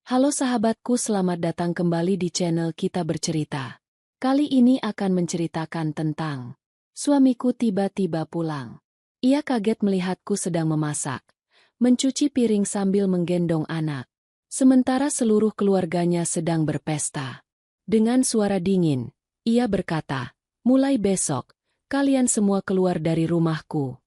Halo sahabatku, selamat datang kembali di channel Kita Bercerita. Kali ini akan menceritakan tentang suamiku tiba-tiba pulang. Ia kaget melihatku sedang memasak, mencuci piring sambil menggendong anak. Sementara seluruh keluarganya sedang berpesta. Dengan suara dingin, ia berkata, "Mulai besok, kalian semua keluar dari rumahku."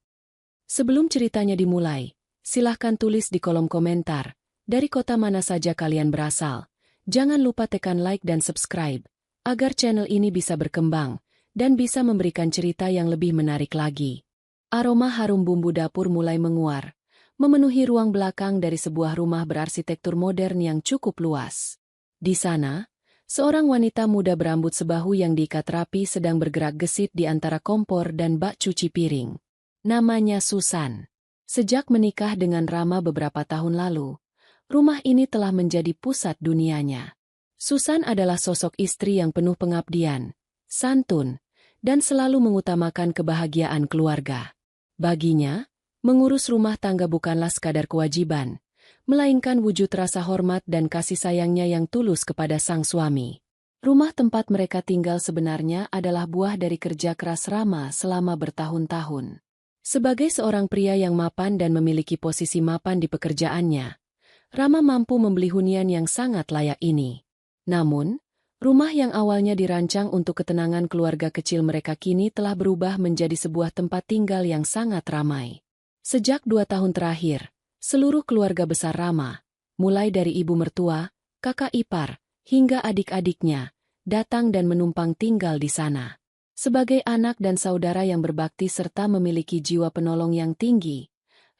Sebelum ceritanya dimulai, silahkan tulis di kolom komentar, dari kota mana saja kalian berasal. Jangan lupa tekan like dan subscribe, agar channel ini bisa berkembang, dan bisa memberikan cerita yang lebih menarik lagi. Aroma harum bumbu dapur mulai menguar, memenuhi ruang belakang dari sebuah rumah berarsitektur modern yang cukup luas. Di sana, seorang wanita muda berambut sebahu yang diikat rapi sedang bergerak gesit di antara kompor dan bak cuci piring. Namanya Susan. Sejak menikah dengan Rama beberapa tahun lalu, rumah ini telah menjadi pusat dunianya. Susan adalah sosok istri yang penuh pengabdian, santun, dan selalu mengutamakan kebahagiaan keluarga. Baginya, mengurus rumah tangga bukanlah sekadar kewajiban, melainkan wujud rasa hormat dan kasih sayangnya yang tulus kepada sang suami. Rumah tempat mereka tinggal sebenarnya adalah buah dari kerja keras Rama selama bertahun-tahun. Sebagai seorang pria yang mapan dan memiliki posisi mapan di pekerjaannya, Rama mampu membeli hunian yang sangat layak ini. Namun, rumah yang awalnya dirancang untuk ketenangan keluarga kecil mereka kini telah berubah menjadi sebuah tempat tinggal yang sangat ramai. Sejak 2 tahun terakhir, seluruh keluarga besar Rama, mulai dari ibu mertua, kakak ipar, hingga adik-adiknya, datang dan menumpang tinggal di sana. Sebagai anak dan saudara yang berbakti serta memiliki jiwa penolong yang tinggi,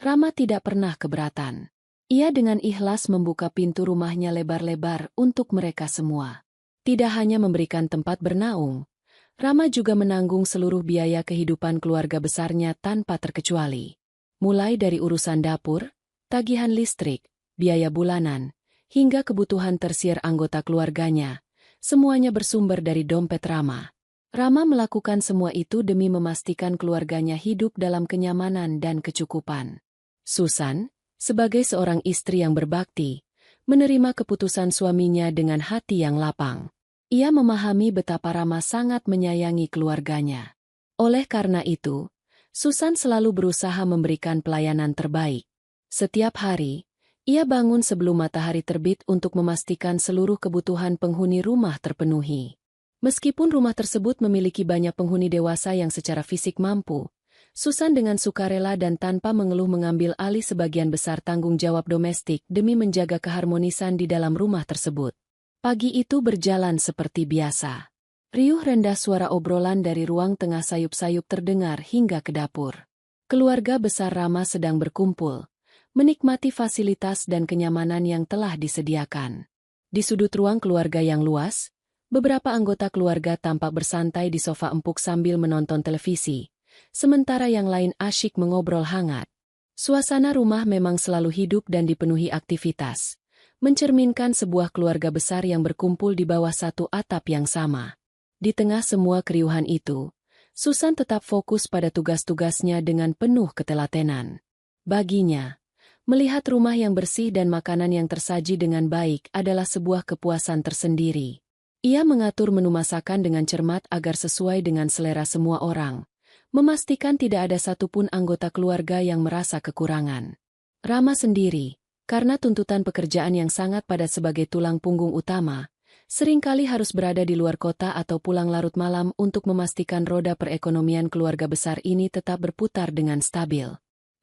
Rama tidak pernah keberatan. Ia dengan ikhlas membuka pintu rumahnya lebar-lebar untuk mereka semua. Tidak hanya memberikan tempat bernaung, Rama juga menanggung seluruh biaya kehidupan keluarga besarnya tanpa terkecuali. Mulai dari urusan dapur, tagihan listrik, biaya bulanan, hingga kebutuhan tersier anggota keluarganya, semuanya bersumber dari dompet Rama. Rama melakukan semua itu demi memastikan keluarganya hidup dalam kenyamanan dan kecukupan. Susan, sebagai seorang istri yang berbakti, menerima keputusan suaminya dengan hati yang lapang. Ia memahami betapa Rama sangat menyayangi keluarganya. Oleh karena itu, Susan selalu berusaha memberikan pelayanan terbaik. Setiap hari, ia bangun sebelum matahari terbit untuk memastikan seluruh kebutuhan penghuni rumah terpenuhi. Meskipun rumah tersebut memiliki banyak penghuni dewasa yang secara fisik mampu, Susan dengan sukarela dan tanpa mengeluh mengambil alih sebagian besar tanggung jawab domestik demi menjaga keharmonisan di dalam rumah tersebut. Pagi itu berjalan seperti biasa. Riuh rendah suara obrolan dari ruang tengah sayup-sayup terdengar hingga ke dapur. Keluarga besar Rama sedang berkumpul, menikmati fasilitas dan kenyamanan yang telah disediakan. Di sudut ruang keluarga yang luas, beberapa anggota keluarga tampak bersantai di sofa empuk sambil menonton televisi, sementara yang lain asyik mengobrol hangat. Suasana rumah memang selalu hidup dan dipenuhi aktivitas, mencerminkan sebuah keluarga besar yang berkumpul di bawah satu atap yang sama. Di tengah semua keriuhan itu, Susan tetap fokus pada tugas-tugasnya dengan penuh ketelatenan. Baginya, melihat rumah yang bersih dan makanan yang tersaji dengan baik adalah sebuah kepuasan tersendiri. Ia mengatur menu masakan dengan cermat agar sesuai dengan selera semua orang, memastikan tidak ada satupun anggota keluarga yang merasa kekurangan. Rama sendiri, karena tuntutan pekerjaan yang sangat padat sebagai tulang punggung utama, seringkali harus berada di luar kota atau pulang larut malam untuk memastikan roda perekonomian keluarga besar ini tetap berputar dengan stabil.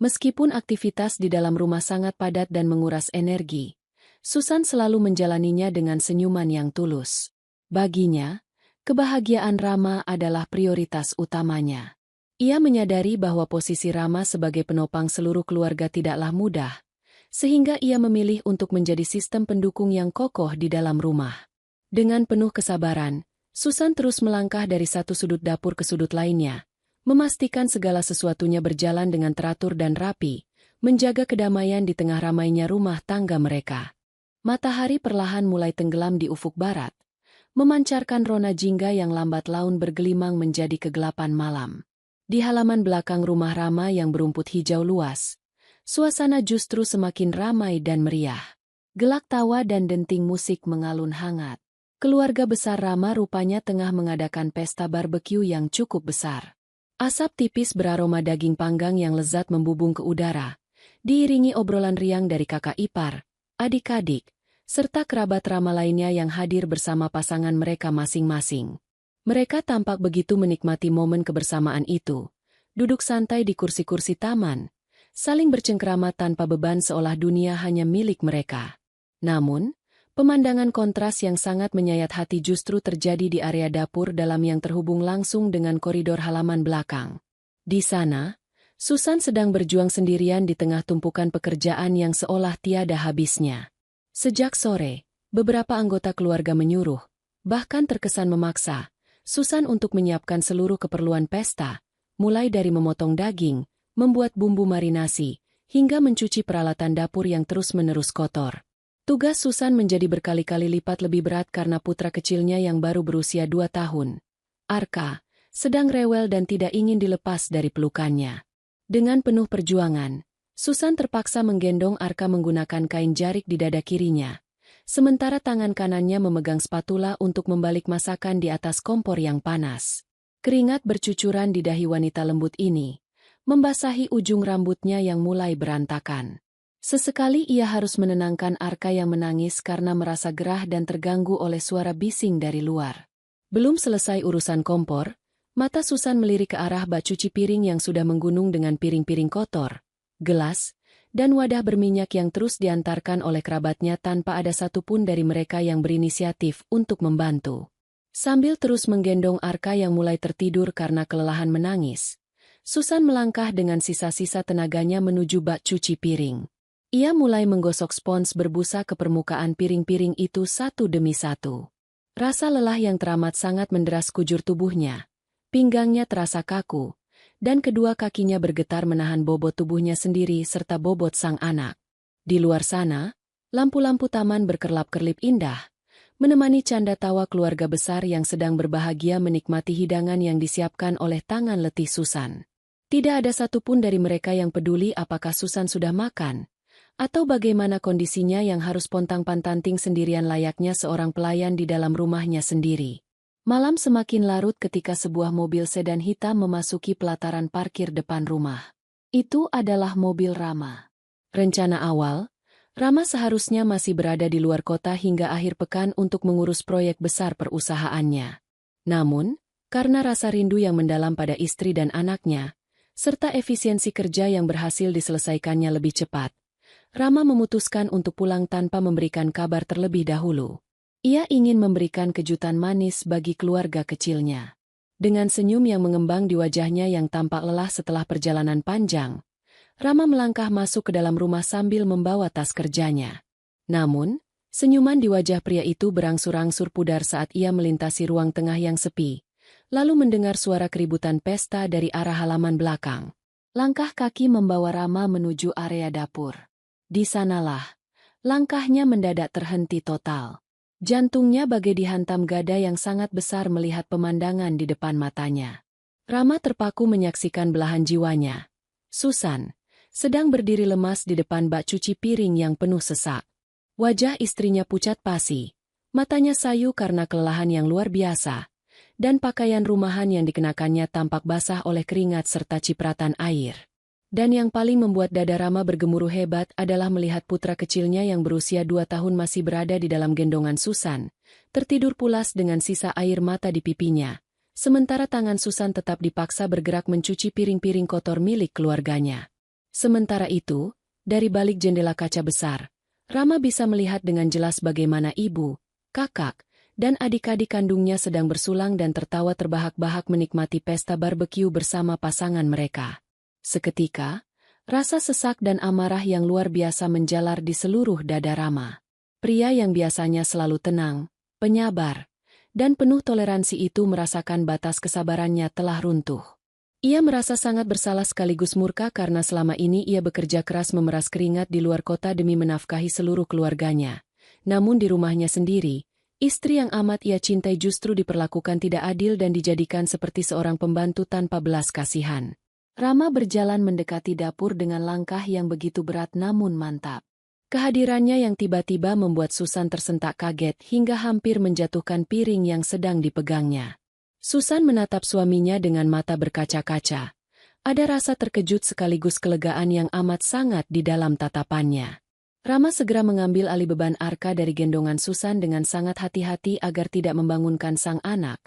Meskipun aktivitas di dalam rumah sangat padat dan menguras energi, Susan selalu menjalaninya dengan senyuman yang tulus. Baginya, kebahagiaan Rama adalah prioritas utamanya. Ia menyadari bahwa posisi Rama sebagai penopang seluruh keluarga tidaklah mudah, sehingga ia memilih untuk menjadi sistem pendukung yang kokoh di dalam rumah. Dengan penuh kesabaran, Susan terus melangkah dari satu sudut dapur ke sudut lainnya, memastikan segala sesuatunya berjalan dengan teratur dan rapi, menjaga kedamaian di tengah ramainya rumah tangga mereka. Matahari perlahan mulai tenggelam di ufuk barat, memancarkan rona jingga yang lambat laun bergelimang menjadi kegelapan malam. Di halaman belakang rumah Rama yang berumput hijau luas, suasana justru semakin ramai dan meriah. Gelak tawa dan denting musik mengalun hangat. Keluarga besar Rama rupanya tengah mengadakan pesta barbeque yang cukup besar. Asap tipis beraroma daging panggang yang lezat membubung ke udara, diiringi obrolan riang dari kakak ipar, adik-adik, serta kerabat Rama lainnya yang hadir bersama pasangan mereka masing-masing. Mereka tampak begitu menikmati momen kebersamaan itu, duduk santai di kursi-kursi taman, saling bercengkrama tanpa beban seolah dunia hanya milik mereka. Namun, pemandangan kontras yang sangat menyayat hati justru terjadi di area dapur dalam yang terhubung langsung dengan koridor halaman belakang. Di sana, Susan sedang berjuang sendirian di tengah tumpukan pekerjaan yang seolah tiada habisnya. Sejak sore, beberapa anggota keluarga menyuruh, bahkan terkesan memaksa, Susan untuk menyiapkan seluruh keperluan pesta, mulai dari memotong daging, membuat bumbu marinasi, hingga mencuci peralatan dapur yang terus-menerus kotor. Tugas Susan menjadi berkali-kali lipat lebih berat karena putra kecilnya yang baru berusia 2 tahun, Arka, sedang rewel dan tidak ingin dilepas dari pelukannya. Dengan penuh perjuangan, Susan terpaksa menggendong Arka menggunakan kain jarik di dada kirinya, sementara tangan kanannya memegang spatula untuk membalik masakan di atas kompor yang panas. Keringat bercucuran di dahi wanita lembut ini, membasahi ujung rambutnya yang mulai berantakan. Sesekali ia harus menenangkan Arka yang menangis karena merasa gerah dan terganggu oleh suara bising dari luar. Belum selesai urusan kompor, mata Susan melirik ke arah bak cuci piring yang sudah menggunung dengan piring-piring kotor, gelas, dan wadah berminyak yang terus diantarkan oleh kerabatnya tanpa ada satupun dari mereka yang berinisiatif untuk membantu. Sambil terus menggendong Arka yang mulai tertidur karena kelelahan menangis, Susan melangkah dengan sisa-sisa tenaganya menuju bak cuci piring. Ia mulai menggosok spons berbusa ke permukaan piring-piring itu satu demi satu. Rasa lelah yang teramat sangat menderas kujur tubuhnya. Pinggangnya terasa kaku, dan kedua kakinya bergetar menahan bobot tubuhnya sendiri serta bobot sang anak. Di luar sana, lampu-lampu taman berkerlap-kerlip indah, menemani canda tawa keluarga besar yang sedang berbahagia menikmati hidangan yang disiapkan oleh tangan letih Susan. Tidak ada satupun dari mereka yang peduli apakah Susan sudah makan, atau bagaimana kondisinya yang harus pontang-pantanting sendirian layaknya seorang pelayan di dalam rumahnya sendiri. Malam semakin larut ketika sebuah mobil sedan hitam memasuki pelataran parkir depan rumah. Itu adalah mobil Rama. Rencana awal, Rama seharusnya masih berada di luar kota hingga akhir pekan untuk mengurus proyek besar perusahaannya. Namun, karena rasa rindu yang mendalam pada istri dan anaknya, serta efisiensi kerja yang berhasil diselesaikannya lebih cepat, Rama memutuskan untuk pulang tanpa memberikan kabar terlebih dahulu. Ia ingin memberikan kejutan manis bagi keluarga kecilnya. Dengan senyum yang mengembang di wajahnya yang tampak lelah setelah perjalanan panjang, Rama melangkah masuk ke dalam rumah sambil membawa tas kerjanya. Namun, senyuman di wajah pria itu berangsur-angsur pudar saat ia melintasi ruang tengah yang sepi, lalu mendengar suara keributan pesta dari arah halaman belakang. Langkah kaki membawa Rama menuju area dapur. Di sanalah, langkahnya mendadak terhenti total. Jantungnya bagai dihantam gada yang sangat besar melihat pemandangan di depan matanya. Rama terpaku menyaksikan belahan jiwanya. Susan sedang berdiri lemas di depan bak cuci piring yang penuh sesak. Wajah istrinya pucat pasi, matanya sayu karena kelelahan yang luar biasa, dan pakaian rumahan yang dikenakannya tampak basah oleh keringat serta cipratan air. Dan yang paling membuat dada Rama bergemuruh hebat adalah melihat putra kecilnya yang berusia 2 tahun masih berada di dalam gendongan Susan, tertidur pulas dengan sisa air mata di pipinya, sementara tangan Susan tetap dipaksa bergerak mencuci piring-piring kotor milik keluarganya. Sementara itu, dari balik jendela kaca besar, Rama bisa melihat dengan jelas bagaimana ibu, kakak, dan adik-adik kandungnya sedang bersulang dan tertawa terbahak-bahak menikmati pesta barbeque bersama pasangan mereka. Seketika, rasa sesak dan amarah yang luar biasa menjalar di seluruh dada Rama. Pria yang biasanya selalu tenang, penyabar, dan penuh toleransi itu merasakan batas kesabarannya telah runtuh. Ia merasa sangat bersalah sekaligus murka karena selama ini ia bekerja keras memeras keringat di luar kota demi menafkahi seluruh keluarganya. Namun di rumahnya sendiri, istri yang amat ia cintai justru diperlakukan tidak adil dan dijadikan seperti seorang pembantu tanpa belas kasihan. Rama berjalan mendekati dapur dengan langkah yang begitu berat namun mantap. Kehadirannya yang tiba-tiba membuat Susan tersentak kaget hingga hampir menjatuhkan piring yang sedang dipegangnya. Susan menatap suaminya dengan mata berkaca-kaca. Ada rasa terkejut sekaligus kelegaan yang amat sangat di dalam tatapannya. Rama segera mengambil alih beban Arka dari gendongan Susan dengan sangat hati-hati agar tidak membangunkan sang anak.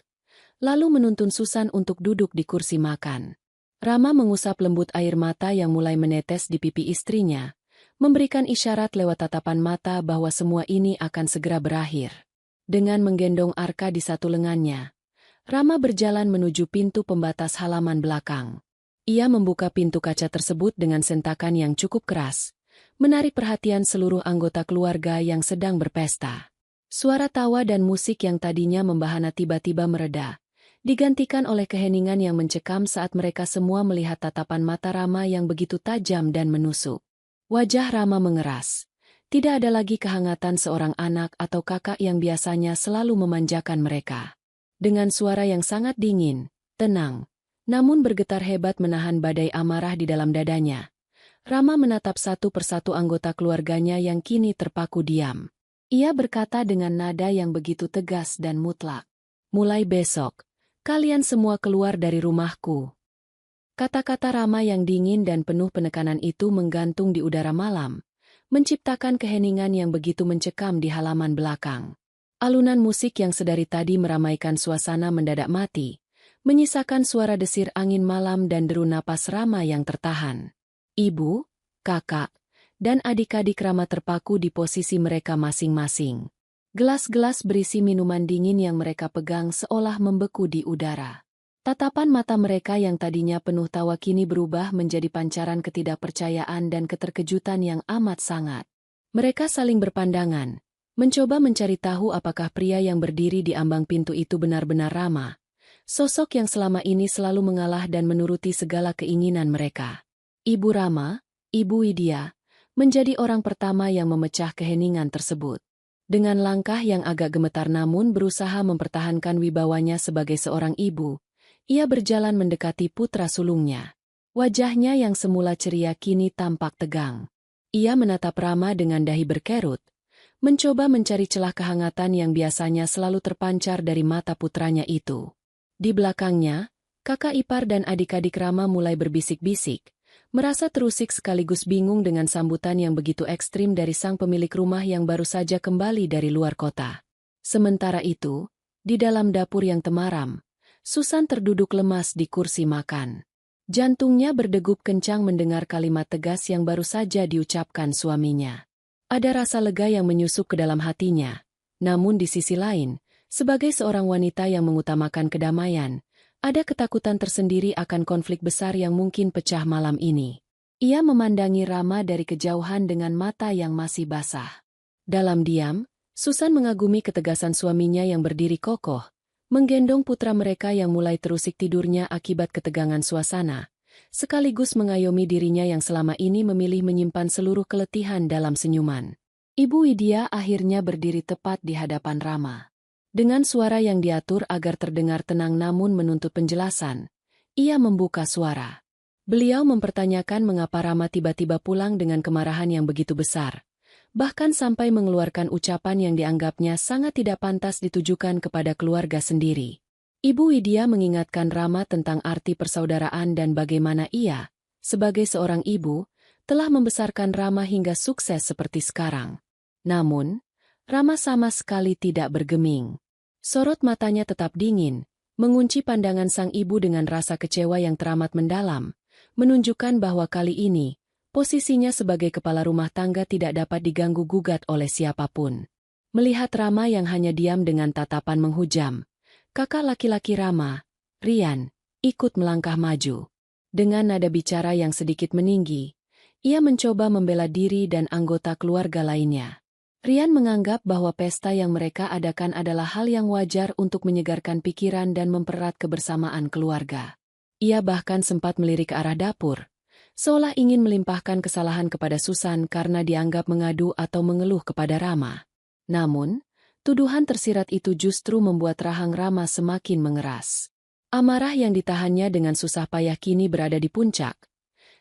Lalu menuntun Susan untuk duduk di kursi makan. Rama mengusap lembut air mata yang mulai menetes di pipi istrinya, memberikan isyarat lewat tatapan mata bahwa semua ini akan segera berakhir. Dengan menggendong Arka di satu lengannya, Rama berjalan menuju pintu pembatas halaman belakang. Ia membuka pintu kaca tersebut dengan sentakan yang cukup keras, menarik perhatian seluruh anggota keluarga yang sedang berpesta. Suara tawa dan musik yang tadinya membahana tiba-tiba mereda, digantikan oleh keheningan yang mencekam saat mereka semua melihat tatapan mata Rama yang begitu tajam dan menusuk. Wajah Rama mengeras. Tidak ada lagi kehangatan seorang anak atau kakak yang biasanya selalu memanjakan mereka. Dengan suara yang sangat dingin, tenang, namun bergetar hebat menahan badai amarah di dalam dadanya, Rama menatap satu persatu anggota keluarganya yang kini terpaku diam. Ia berkata dengan nada yang begitu tegas dan mutlak. "Mulai besok, kalian semua keluar dari rumahku." Kata-kata Rama yang dingin dan penuh penekanan itu menggantung di udara malam, menciptakan keheningan yang begitu mencekam di halaman belakang. Alunan musik yang sedari tadi meramaikan suasana mendadak mati, menyisakan suara desir angin malam dan deru napas Rama yang tertahan. Ibu, kakak, dan adik-adik Rama terpaku di posisi mereka masing-masing. Gelas-gelas berisi minuman dingin yang mereka pegang seolah membeku di udara. Tatapan mata mereka yang tadinya penuh tawa kini berubah menjadi pancaran ketidakpercayaan dan keterkejutan yang amat sangat. Mereka saling berpandangan, mencoba mencari tahu apakah pria yang berdiri di ambang pintu itu benar-benar Rama. Sosok yang selama ini selalu mengalah dan menuruti segala keinginan mereka. Ibu Rama, Ibu Widya, menjadi orang pertama yang memecah keheningan tersebut. Dengan langkah yang agak gemetar namun berusaha mempertahankan wibawanya sebagai seorang ibu, ia berjalan mendekati putra sulungnya. Wajahnya yang semula ceria kini tampak tegang. Ia menatap Rama dengan dahi berkerut, mencoba mencari celah kehangatan yang biasanya selalu terpancar dari mata putranya itu. Di belakangnya, kakak ipar dan adik-adik Rama mulai berbisik-bisik, merasa terusik sekaligus bingung dengan sambutan yang begitu ekstrim dari sang pemilik rumah yang baru saja kembali dari luar kota. Sementara itu, di dalam dapur yang temaram, Susan terduduk lemas di kursi makan. Jantungnya berdegup kencang mendengar kalimat tegas yang baru saja diucapkan suaminya. Ada rasa lega yang menyusup ke dalam hatinya, namun di sisi lain, sebagai seorang wanita yang mengutamakan kedamaian, ada ketakutan tersendiri akan konflik besar yang mungkin pecah malam ini. Ia memandangi Rama dari kejauhan dengan mata yang masih basah. Dalam diam, Susan mengagumi ketegasan suaminya yang berdiri kokoh, menggendong putra mereka yang mulai terusik tidurnya akibat ketegangan suasana, sekaligus mengayomi dirinya yang selama ini memilih menyimpan seluruh keletihan dalam senyuman. Ibu Widya akhirnya berdiri tepat di hadapan Rama. Dengan suara yang diatur agar terdengar tenang namun menuntut penjelasan, ia membuka suara. Beliau mempertanyakan mengapa Rama tiba-tiba pulang dengan kemarahan yang begitu besar, bahkan sampai mengeluarkan ucapan yang dianggapnya sangat tidak pantas ditujukan kepada keluarga sendiri. Ibu Widya mengingatkan Rama tentang arti persaudaraan dan bagaimana ia, sebagai seorang ibu, telah membesarkan Rama hingga sukses seperti sekarang. Namun, Rama sama sekali tidak bergeming. Sorot matanya tetap dingin, mengunci pandangan sang ibu dengan rasa kecewa yang teramat mendalam, menunjukkan bahwa kali ini, posisinya sebagai kepala rumah tangga tidak dapat diganggu-gugat oleh siapapun. Melihat Rama yang hanya diam dengan tatapan menghujam, kakak laki-laki Rama, Rian, ikut melangkah maju. Dengan nada bicara yang sedikit meninggi, ia mencoba membela diri dan anggota keluarga lainnya. Rian menganggap bahwa pesta yang mereka adakan adalah hal yang wajar untuk menyegarkan pikiran dan mempererat kebersamaan keluarga. Ia bahkan sempat melirik ke arah dapur, seolah ingin melimpahkan kesalahan kepada Susan karena dianggap mengadu atau mengeluh kepada Rama. Namun, tuduhan tersirat itu justru membuat rahang Rama semakin mengeras. Amarah yang ditahannya dengan susah payah kini berada di puncak,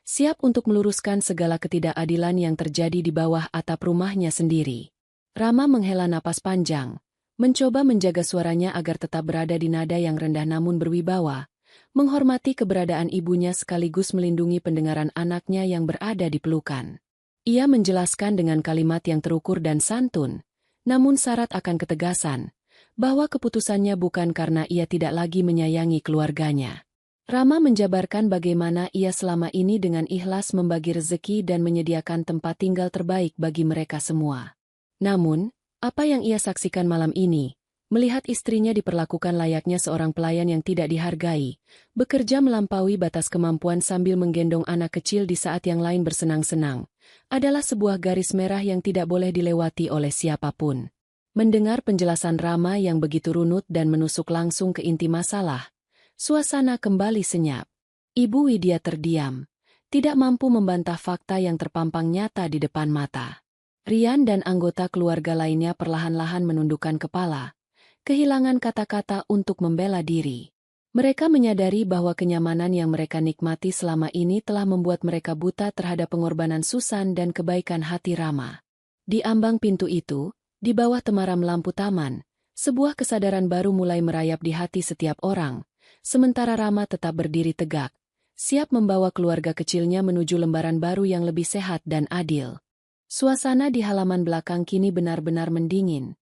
siap untuk meluruskan segala ketidakadilan yang terjadi di bawah atap rumahnya sendiri. Rama menghela napas panjang, mencoba menjaga suaranya agar tetap berada di nada yang rendah namun berwibawa, menghormati keberadaan ibunya sekaligus melindungi pendengaran anaknya yang berada di pelukan. Ia menjelaskan dengan kalimat yang terukur dan santun, namun syarat akan ketegasan, bahwa keputusannya bukan karena ia tidak lagi menyayangi keluarganya. Rama menjabarkan bagaimana ia selama ini dengan ikhlas membagi rezeki dan menyediakan tempat tinggal terbaik bagi mereka semua. Namun, apa yang ia saksikan malam ini, melihat istrinya diperlakukan layaknya seorang pelayan yang tidak dihargai, bekerja melampaui batas kemampuan sambil menggendong anak kecil di saat yang lain bersenang-senang, adalah sebuah garis merah yang tidak boleh dilewati oleh siapapun. Mendengar penjelasan Rama yang begitu runut dan menusuk langsung ke inti masalah, suasana kembali senyap. Ibu Widya terdiam, tidak mampu membantah fakta yang terpampang nyata di depan mata. Rian dan anggota keluarga lainnya perlahan-lahan menundukkan kepala, kehilangan kata-kata untuk membela diri. Mereka menyadari bahwa kenyamanan yang mereka nikmati selama ini telah membuat mereka buta terhadap pengorbanan Susan dan kebaikan hati Rama. Di ambang pintu itu, di bawah temaram lampu taman, sebuah kesadaran baru mulai merayap di hati setiap orang, sementara Rama tetap berdiri tegak, siap membawa keluarga kecilnya menuju lembaran baru yang lebih sehat dan adil. Suasana di halaman belakang kini benar-benar mendingin,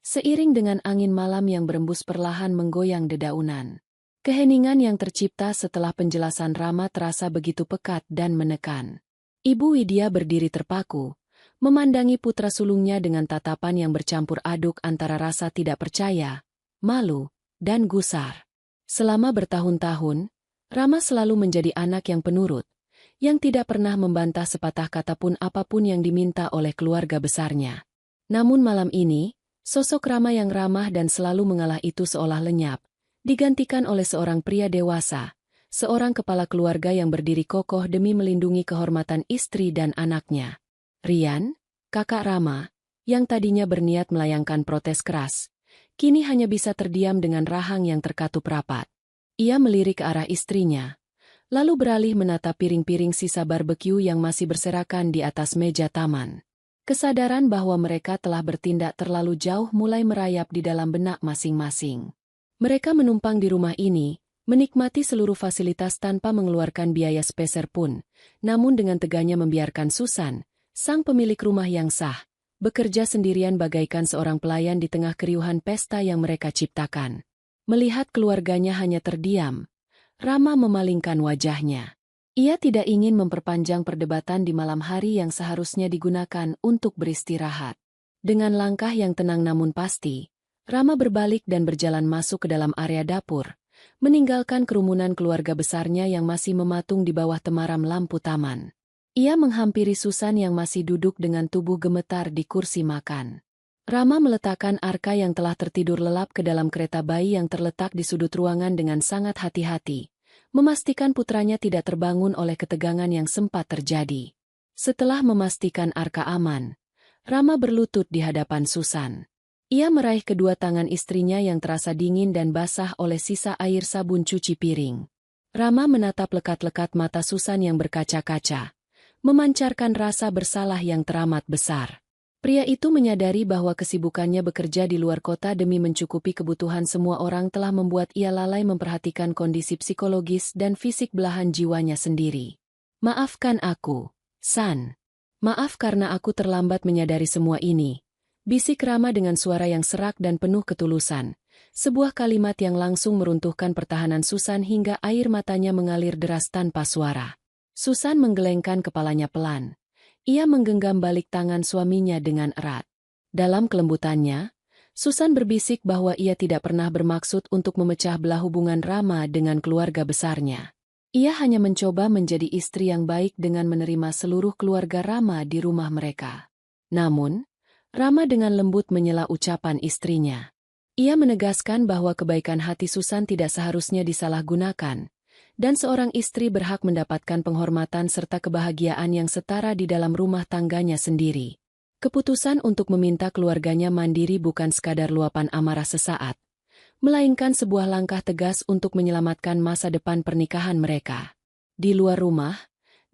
seiring dengan angin malam yang berembus perlahan menggoyang dedaunan. Keheningan yang tercipta setelah penjelasan Rama terasa begitu pekat dan menekan. Ibu Widya berdiri terpaku, memandangi putra sulungnya dengan tatapan yang bercampur aduk antara rasa tidak percaya, malu, dan gusar. Selama bertahun-tahun, Rama selalu menjadi anak yang penurut, yang tidak pernah membantah sepatah kata pun apapun yang diminta oleh keluarga besarnya. Namun malam ini, sosok Rama yang ramah dan selalu mengalah itu seolah lenyap, digantikan oleh seorang pria dewasa, seorang kepala keluarga yang berdiri kokoh demi melindungi kehormatan istri dan anaknya. Rian, kakak Rama, yang tadinya berniat melayangkan protes keras, kini hanya bisa terdiam dengan rahang yang terkatup rapat. Ia melirik ke arah istrinya, lalu beralih menatap piring-piring sisa barbeque yang masih berserakan di atas meja taman. Kesadaran bahwa mereka telah bertindak terlalu jauh mulai merayap di dalam benak masing-masing. Mereka menumpang di rumah ini, menikmati seluruh fasilitas tanpa mengeluarkan biaya sepeser pun, namun dengan teganya membiarkan Susan, sang pemilik rumah yang sah, bekerja sendirian bagaikan seorang pelayan di tengah keriuhan pesta yang mereka ciptakan. Melihat keluarganya hanya terdiam, Rama memalingkan wajahnya. Ia tidak ingin memperpanjang perdebatan di malam hari yang seharusnya digunakan untuk beristirahat. Dengan langkah yang tenang namun pasti, Rama berbalik dan berjalan masuk ke dalam area dapur, meninggalkan kerumunan keluarga besarnya yang masih mematung di bawah temaram lampu taman. Ia menghampiri Susan yang masih duduk dengan tubuh gemetar di kursi makan. Rama meletakkan Arka yang telah tertidur lelap ke dalam kereta bayi yang terletak di sudut ruangan dengan sangat hati-hati, memastikan putranya tidak terbangun oleh ketegangan yang sempat terjadi. Setelah memastikan Arka aman, Rama berlutut di hadapan Susan. Ia meraih kedua tangan istrinya yang terasa dingin dan basah oleh sisa air sabun cuci piring. Rama menatap lekat-lekat mata Susan yang berkaca-kaca, memancarkan rasa bersalah yang teramat besar. Pria itu menyadari bahwa kesibukannya bekerja di luar kota demi mencukupi kebutuhan semua orang telah membuat ia lalai memperhatikan kondisi psikologis dan fisik belahan jiwanya sendiri. Maafkan aku, San. Maaf karena aku terlambat menyadari semua ini. Bisik Rama dengan suara yang serak dan penuh ketulusan. Sebuah kalimat yang langsung meruntuhkan pertahanan Susan hingga air matanya mengalir deras tanpa suara. Susan menggelengkan kepalanya pelan. Ia menggenggam balik tangan suaminya dengan erat. Dalam kelembutannya, Susan berbisik bahwa ia tidak pernah bermaksud untuk memecah belah hubungan Rama dengan keluarga besarnya. Ia hanya mencoba menjadi istri yang baik dengan menerima seluruh keluarga Rama di rumah mereka. Namun, Rama dengan lembut menyela ucapan istrinya. Ia menegaskan bahwa kebaikan hati Susan tidak seharusnya disalahgunakan, dan seorang istri berhak mendapatkan penghormatan serta kebahagiaan yang setara di dalam rumah tangganya sendiri. Keputusan untuk meminta keluarganya mandiri bukan sekadar luapan amarah sesaat, melainkan sebuah langkah tegas untuk menyelamatkan masa depan pernikahan mereka. Di luar rumah,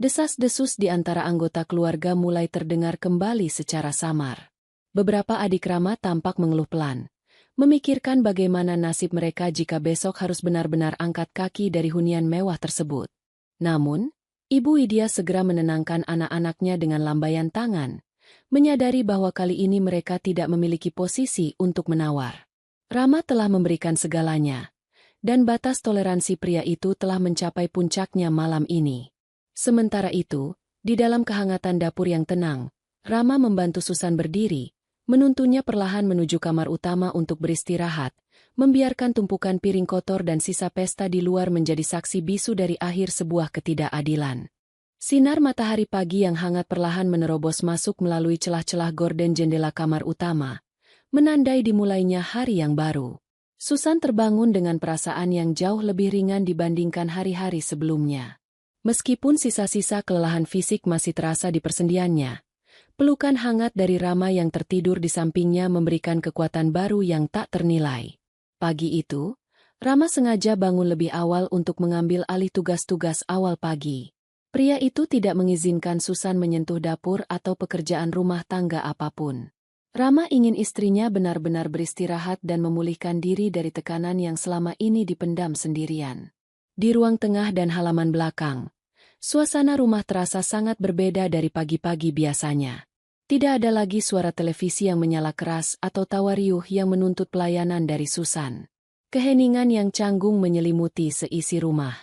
Desas-desus di antara anggota keluarga mulai terdengar kembali secara samar. Beberapa adik Rama tampak mengeluh pelan, memikirkan bagaimana nasib mereka jika besok harus benar-benar angkat kaki dari hunian mewah tersebut. Namun, Ibu Widya segera menenangkan anak-anaknya dengan lambaian tangan, menyadari bahwa kali ini mereka tidak memiliki posisi untuk menawar. Rama telah memberikan segalanya, dan batas toleransi pria itu telah mencapai puncaknya malam ini. Sementara itu, di dalam kehangatan dapur yang tenang, Rama membantu Susan berdiri, menuntunnya perlahan menuju kamar utama untuk beristirahat, membiarkan tumpukan piring kotor dan sisa pesta di luar menjadi saksi bisu dari akhir sebuah ketidakadilan. Sinar matahari pagi yang hangat perlahan menerobos masuk melalui celah-celah gorden jendela kamar utama, menandai dimulainya hari yang baru. Susan terbangun dengan perasaan yang jauh lebih ringan dibandingkan hari-hari sebelumnya. Meskipun sisa-sisa kelelahan fisik masih terasa di persendiannya, pelukan hangat dari Rama yang tertidur di sampingnya memberikan kekuatan baru yang tak ternilai. Pagi itu, Rama sengaja bangun lebih awal untuk mengambil alih tugas-tugas awal pagi. Pria itu tidak mengizinkan Susan menyentuh dapur atau pekerjaan rumah tangga apapun. Rama ingin istrinya benar-benar beristirahat dan memulihkan diri dari tekanan yang selama ini dipendam sendirian. Di ruang tengah dan halaman belakang, suasana rumah terasa sangat berbeda dari pagi-pagi biasanya. Tidak ada lagi suara televisi yang menyala keras atau tawa riuh yang menuntut pelayanan dari Susan. Keheningan yang canggung menyelimuti seisi rumah.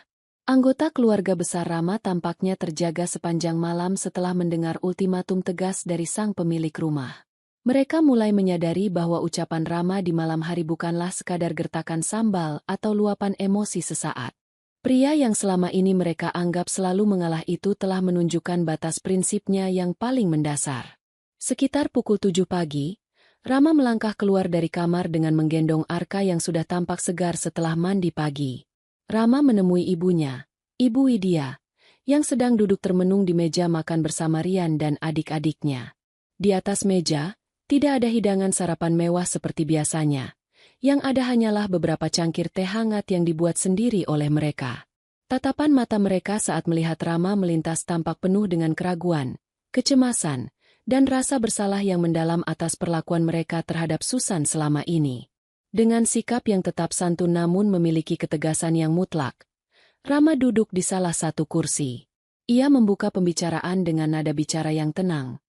Anggota keluarga besar Rama tampaknya terjaga sepanjang malam setelah mendengar ultimatum tegas dari sang pemilik rumah. Mereka mulai menyadari bahwa ucapan Rama di malam hari bukanlah sekadar gertakan sambal atau luapan emosi sesaat. Pria yang selama ini mereka anggap selalu mengalah itu telah menunjukkan batas prinsipnya yang paling mendasar. Sekitar pukul 7 pagi, Rama melangkah keluar dari kamar dengan menggendong Arka yang sudah tampak segar setelah mandi pagi. Rama menemui ibunya, Ibu Widya, yang sedang duduk termenung di meja makan bersama Rian dan adik-adiknya. Di atas meja, tidak ada hidangan sarapan mewah seperti biasanya. Yang ada hanyalah beberapa cangkir teh hangat yang dibuat sendiri oleh mereka. Tatapan mata mereka saat melihat Rama melintas tampak penuh dengan keraguan, kecemasan, dan rasa bersalah yang mendalam atas perlakuan mereka terhadap Susan selama ini. Dengan sikap yang tetap santun namun memiliki ketegasan yang mutlak, Rama duduk di salah satu kursi. Ia membuka pembicaraan dengan nada bicara yang tenang,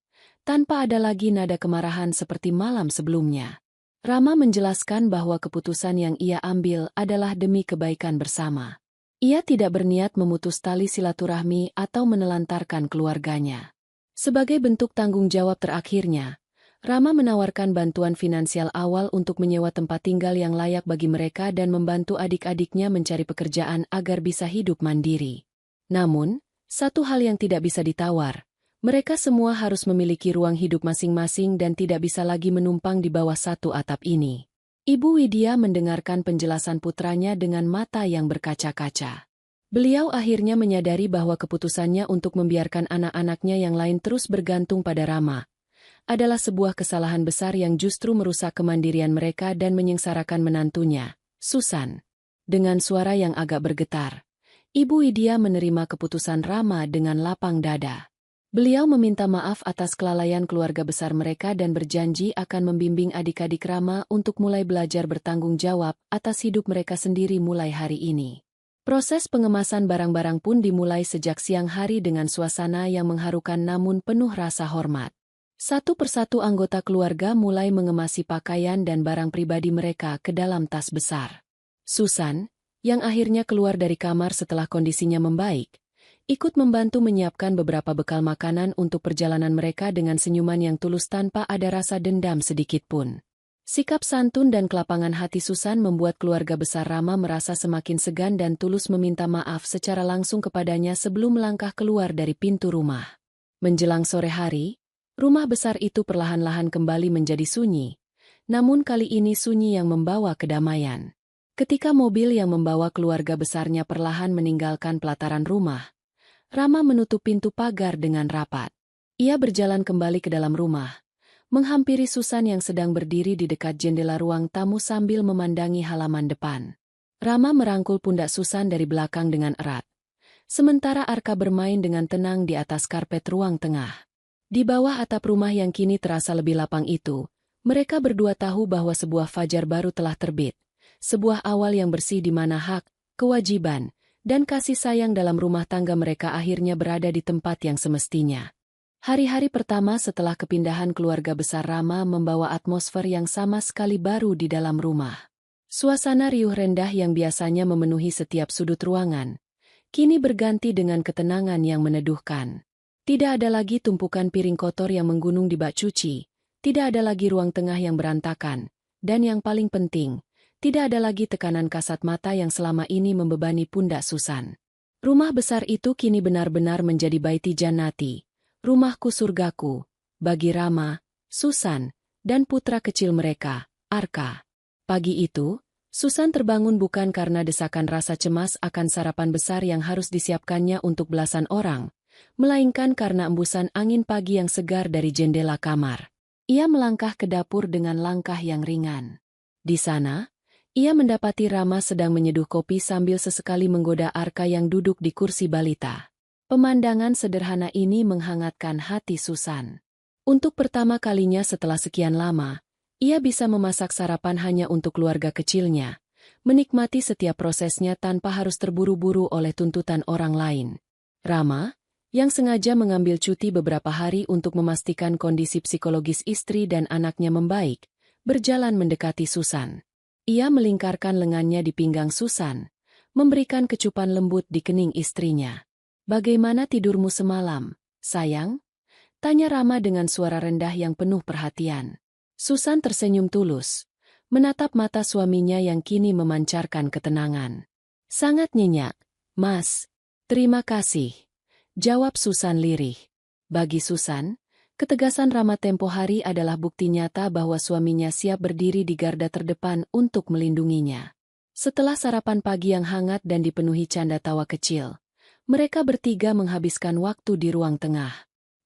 tanpa ada lagi nada kemarahan seperti malam sebelumnya. Rama menjelaskan bahwa keputusan yang ia ambil adalah demi kebaikan bersama. Ia tidak berniat memutus tali silaturahmi atau menelantarkan keluarganya. Sebagai bentuk tanggung jawab terakhirnya, Rama menawarkan bantuan finansial awal untuk menyewa tempat tinggal yang layak bagi mereka dan membantu adik-adiknya mencari pekerjaan agar bisa hidup mandiri. Namun, satu hal yang tidak bisa ditawar, mereka semua harus memiliki ruang hidup masing-masing dan tidak bisa lagi menumpang di bawah satu atap ini. Ibu Widya mendengarkan penjelasan putranya dengan mata yang berkaca-kaca. Beliau akhirnya menyadari bahwa keputusannya untuk membiarkan anak-anaknya yang lain terus bergantung pada Rama adalah sebuah kesalahan besar yang justru merusak kemandirian mereka dan menyengsarakan menantunya, Susan. Dengan suara yang agak bergetar, Ibu Widya menerima keputusan Rama dengan lapang dada. Beliau meminta maaf atas kelalaian keluarga besar mereka dan berjanji akan membimbing adik-adik Rama untuk mulai belajar bertanggung jawab atas hidup mereka sendiri mulai hari ini. Proses pengemasan barang-barang pun dimulai sejak siang hari dengan suasana yang mengharukan namun penuh rasa hormat. Satu persatu anggota keluarga mulai mengemasi pakaian dan barang pribadi mereka ke dalam tas besar. Susan, yang akhirnya keluar dari kamar setelah kondisinya membaik, ikut membantu menyiapkan beberapa bekal makanan untuk perjalanan mereka dengan senyuman yang tulus tanpa ada rasa dendam sedikitpun. Sikap santun dan kelapangan hati Susan membuat keluarga besar Rama merasa semakin segan dan tulus meminta maaf secara langsung kepadanya sebelum melangkah keluar dari pintu rumah. Menjelang sore hari, rumah besar itu perlahan-lahan kembali menjadi sunyi, namun kali ini sunyi yang membawa kedamaian. Ketika mobil yang membawa keluarga besarnya perlahan meninggalkan pelataran rumah, Rama menutup pintu pagar dengan rapat. Ia berjalan kembali ke dalam rumah, menghampiri Susan yang sedang berdiri di dekat jendela ruang tamu sambil memandangi halaman depan. Rama merangkul pundak Susan dari belakang dengan erat, sementara Arka bermain dengan tenang di atas karpet ruang tengah. Di bawah atap rumah yang kini terasa lebih lapang itu, mereka berdua tahu bahwa sebuah fajar baru telah terbit. Sebuah awal yang bersih di mana hak, kewajiban, dan kasih sayang dalam rumah tangga mereka akhirnya berada di tempat yang semestinya. Hari-hari pertama setelah kepindahan keluarga besar Rama membawa atmosfer yang sama sekali baru di dalam rumah. Suasana riuh rendah yang biasanya memenuhi setiap sudut ruangan, kini berganti dengan ketenangan yang meneduhkan. Tidak ada lagi tumpukan piring kotor yang menggunung di bak cuci, tidak ada lagi ruang tengah yang berantakan, dan yang paling penting, tidak ada lagi tekanan kasat mata yang selama ini membebani pundak Susan. Rumah besar itu kini benar-benar menjadi baiti jannati, rumahku surgaku, bagi Rama, Susan, dan putra kecil mereka, Arka. Pagi itu, Susan terbangun bukan karena desakan rasa cemas akan sarapan besar yang harus disiapkannya untuk belasan orang, melainkan karena embusan angin pagi yang segar dari jendela kamar. Ia melangkah ke dapur dengan langkah yang ringan. Di sana, ia mendapati Rama sedang menyeduh kopi sambil sesekali menggoda Arka yang duduk di kursi balita. Pemandangan sederhana ini menghangatkan hati Susan. Untuk pertama kalinya setelah sekian lama, ia bisa memasak sarapan hanya untuk keluarga kecilnya, menikmati setiap prosesnya tanpa harus terburu-buru oleh tuntutan orang lain. Rama, yang sengaja mengambil cuti beberapa hari untuk memastikan kondisi psikologis istri dan anaknya membaik, berjalan mendekati Susan. Ia melingkarkan lengannya di pinggang Susan, memberikan kecupan lembut di kening istrinya. "Bagaimana tidurmu semalam, sayang?" tanya Rama dengan suara rendah yang penuh perhatian. Susan tersenyum tulus, menatap mata suaminya yang kini memancarkan ketenangan. "Sangat nyenyak, Mas. Terima kasih," jawab Susan lirih. Bagi Susan, ketegasan Rama tempo hari adalah bukti nyata bahwa suaminya siap berdiri di garda terdepan untuk melindunginya. Setelah sarapan pagi yang hangat dan dipenuhi canda tawa kecil, mereka bertiga menghabiskan waktu di ruang tengah.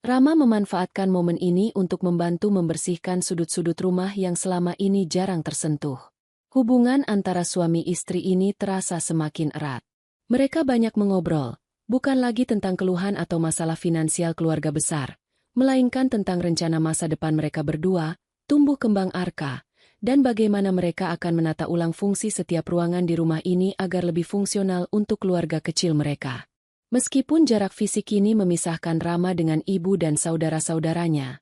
Rama memanfaatkan momen ini untuk membantu membersihkan sudut-sudut rumah yang selama ini jarang tersentuh. Hubungan antara suami istri ini terasa semakin erat. Mereka banyak mengobrol, bukan lagi tentang keluhan atau masalah finansial keluarga besar, melainkan tentang rencana masa depan mereka berdua, tumbuh kembang Arka, dan bagaimana mereka akan menata ulang fungsi setiap ruangan di rumah ini agar lebih fungsional untuk keluarga kecil mereka. Meskipun jarak fisik ini memisahkan Rama dengan ibu dan saudara-saudaranya,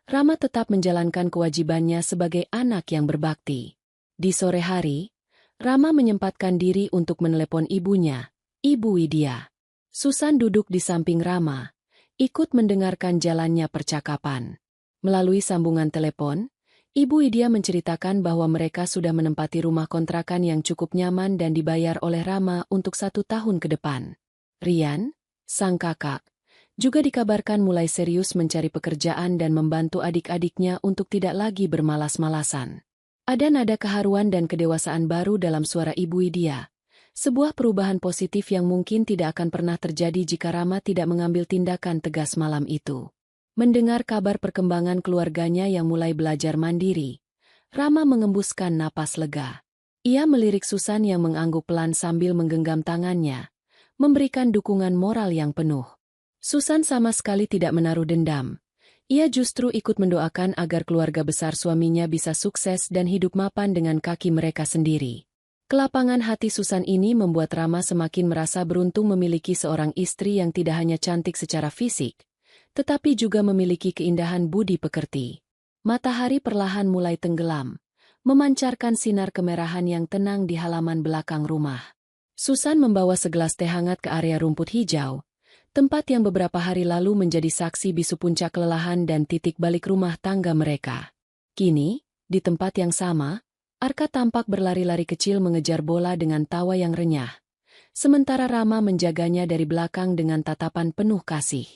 Rama tetap menjalankan kewajibannya sebagai anak yang berbakti. Di sore hari, Rama menyempatkan diri untuk menelepon ibunya, Ibu Widya. Susan duduk di samping Rama, ikut mendengarkan jalannya percakapan. Melalui sambungan telepon, Ibu Widya menceritakan bahwa mereka sudah menempati rumah kontrakan yang cukup nyaman dan dibayar oleh Rama untuk 1 tahun ke depan. Rian, sang kakak, juga dikabarkan mulai serius mencari pekerjaan dan membantu adik-adiknya untuk tidak lagi bermalas-malasan. Ada nada keharuan dan kedewasaan baru dalam suara Ibu Widya. Sebuah perubahan positif yang mungkin tidak akan pernah terjadi jika Rama tidak mengambil tindakan tegas malam itu. Mendengar kabar perkembangan keluarganya yang mulai belajar mandiri, Rama mengembuskan napas lega. Ia melirik Susan yang mengangguk pelan sambil menggenggam tangannya, memberikan dukungan moral yang penuh. Susan sama sekali tidak menaruh dendam. Ia justru ikut mendoakan agar keluarga besar suaminya bisa sukses dan hidup mapan dengan kaki mereka sendiri. Kelapangan hati Susan ini membuat Rama semakin merasa beruntung memiliki seorang istri yang tidak hanya cantik secara fisik, tetapi juga memiliki keindahan budi pekerti. Matahari perlahan mulai tenggelam, memancarkan sinar kemerahan yang tenang di halaman belakang rumah. Susan membawa segelas teh hangat ke area rumput hijau, tempat yang beberapa hari lalu menjadi saksi bisu puncak kelelahan dan titik balik rumah tangga mereka. Kini, di tempat yang sama, Arka tampak berlari-lari kecil mengejar bola dengan tawa yang renyah, sementara Rama menjaganya dari belakang dengan tatapan penuh kasih.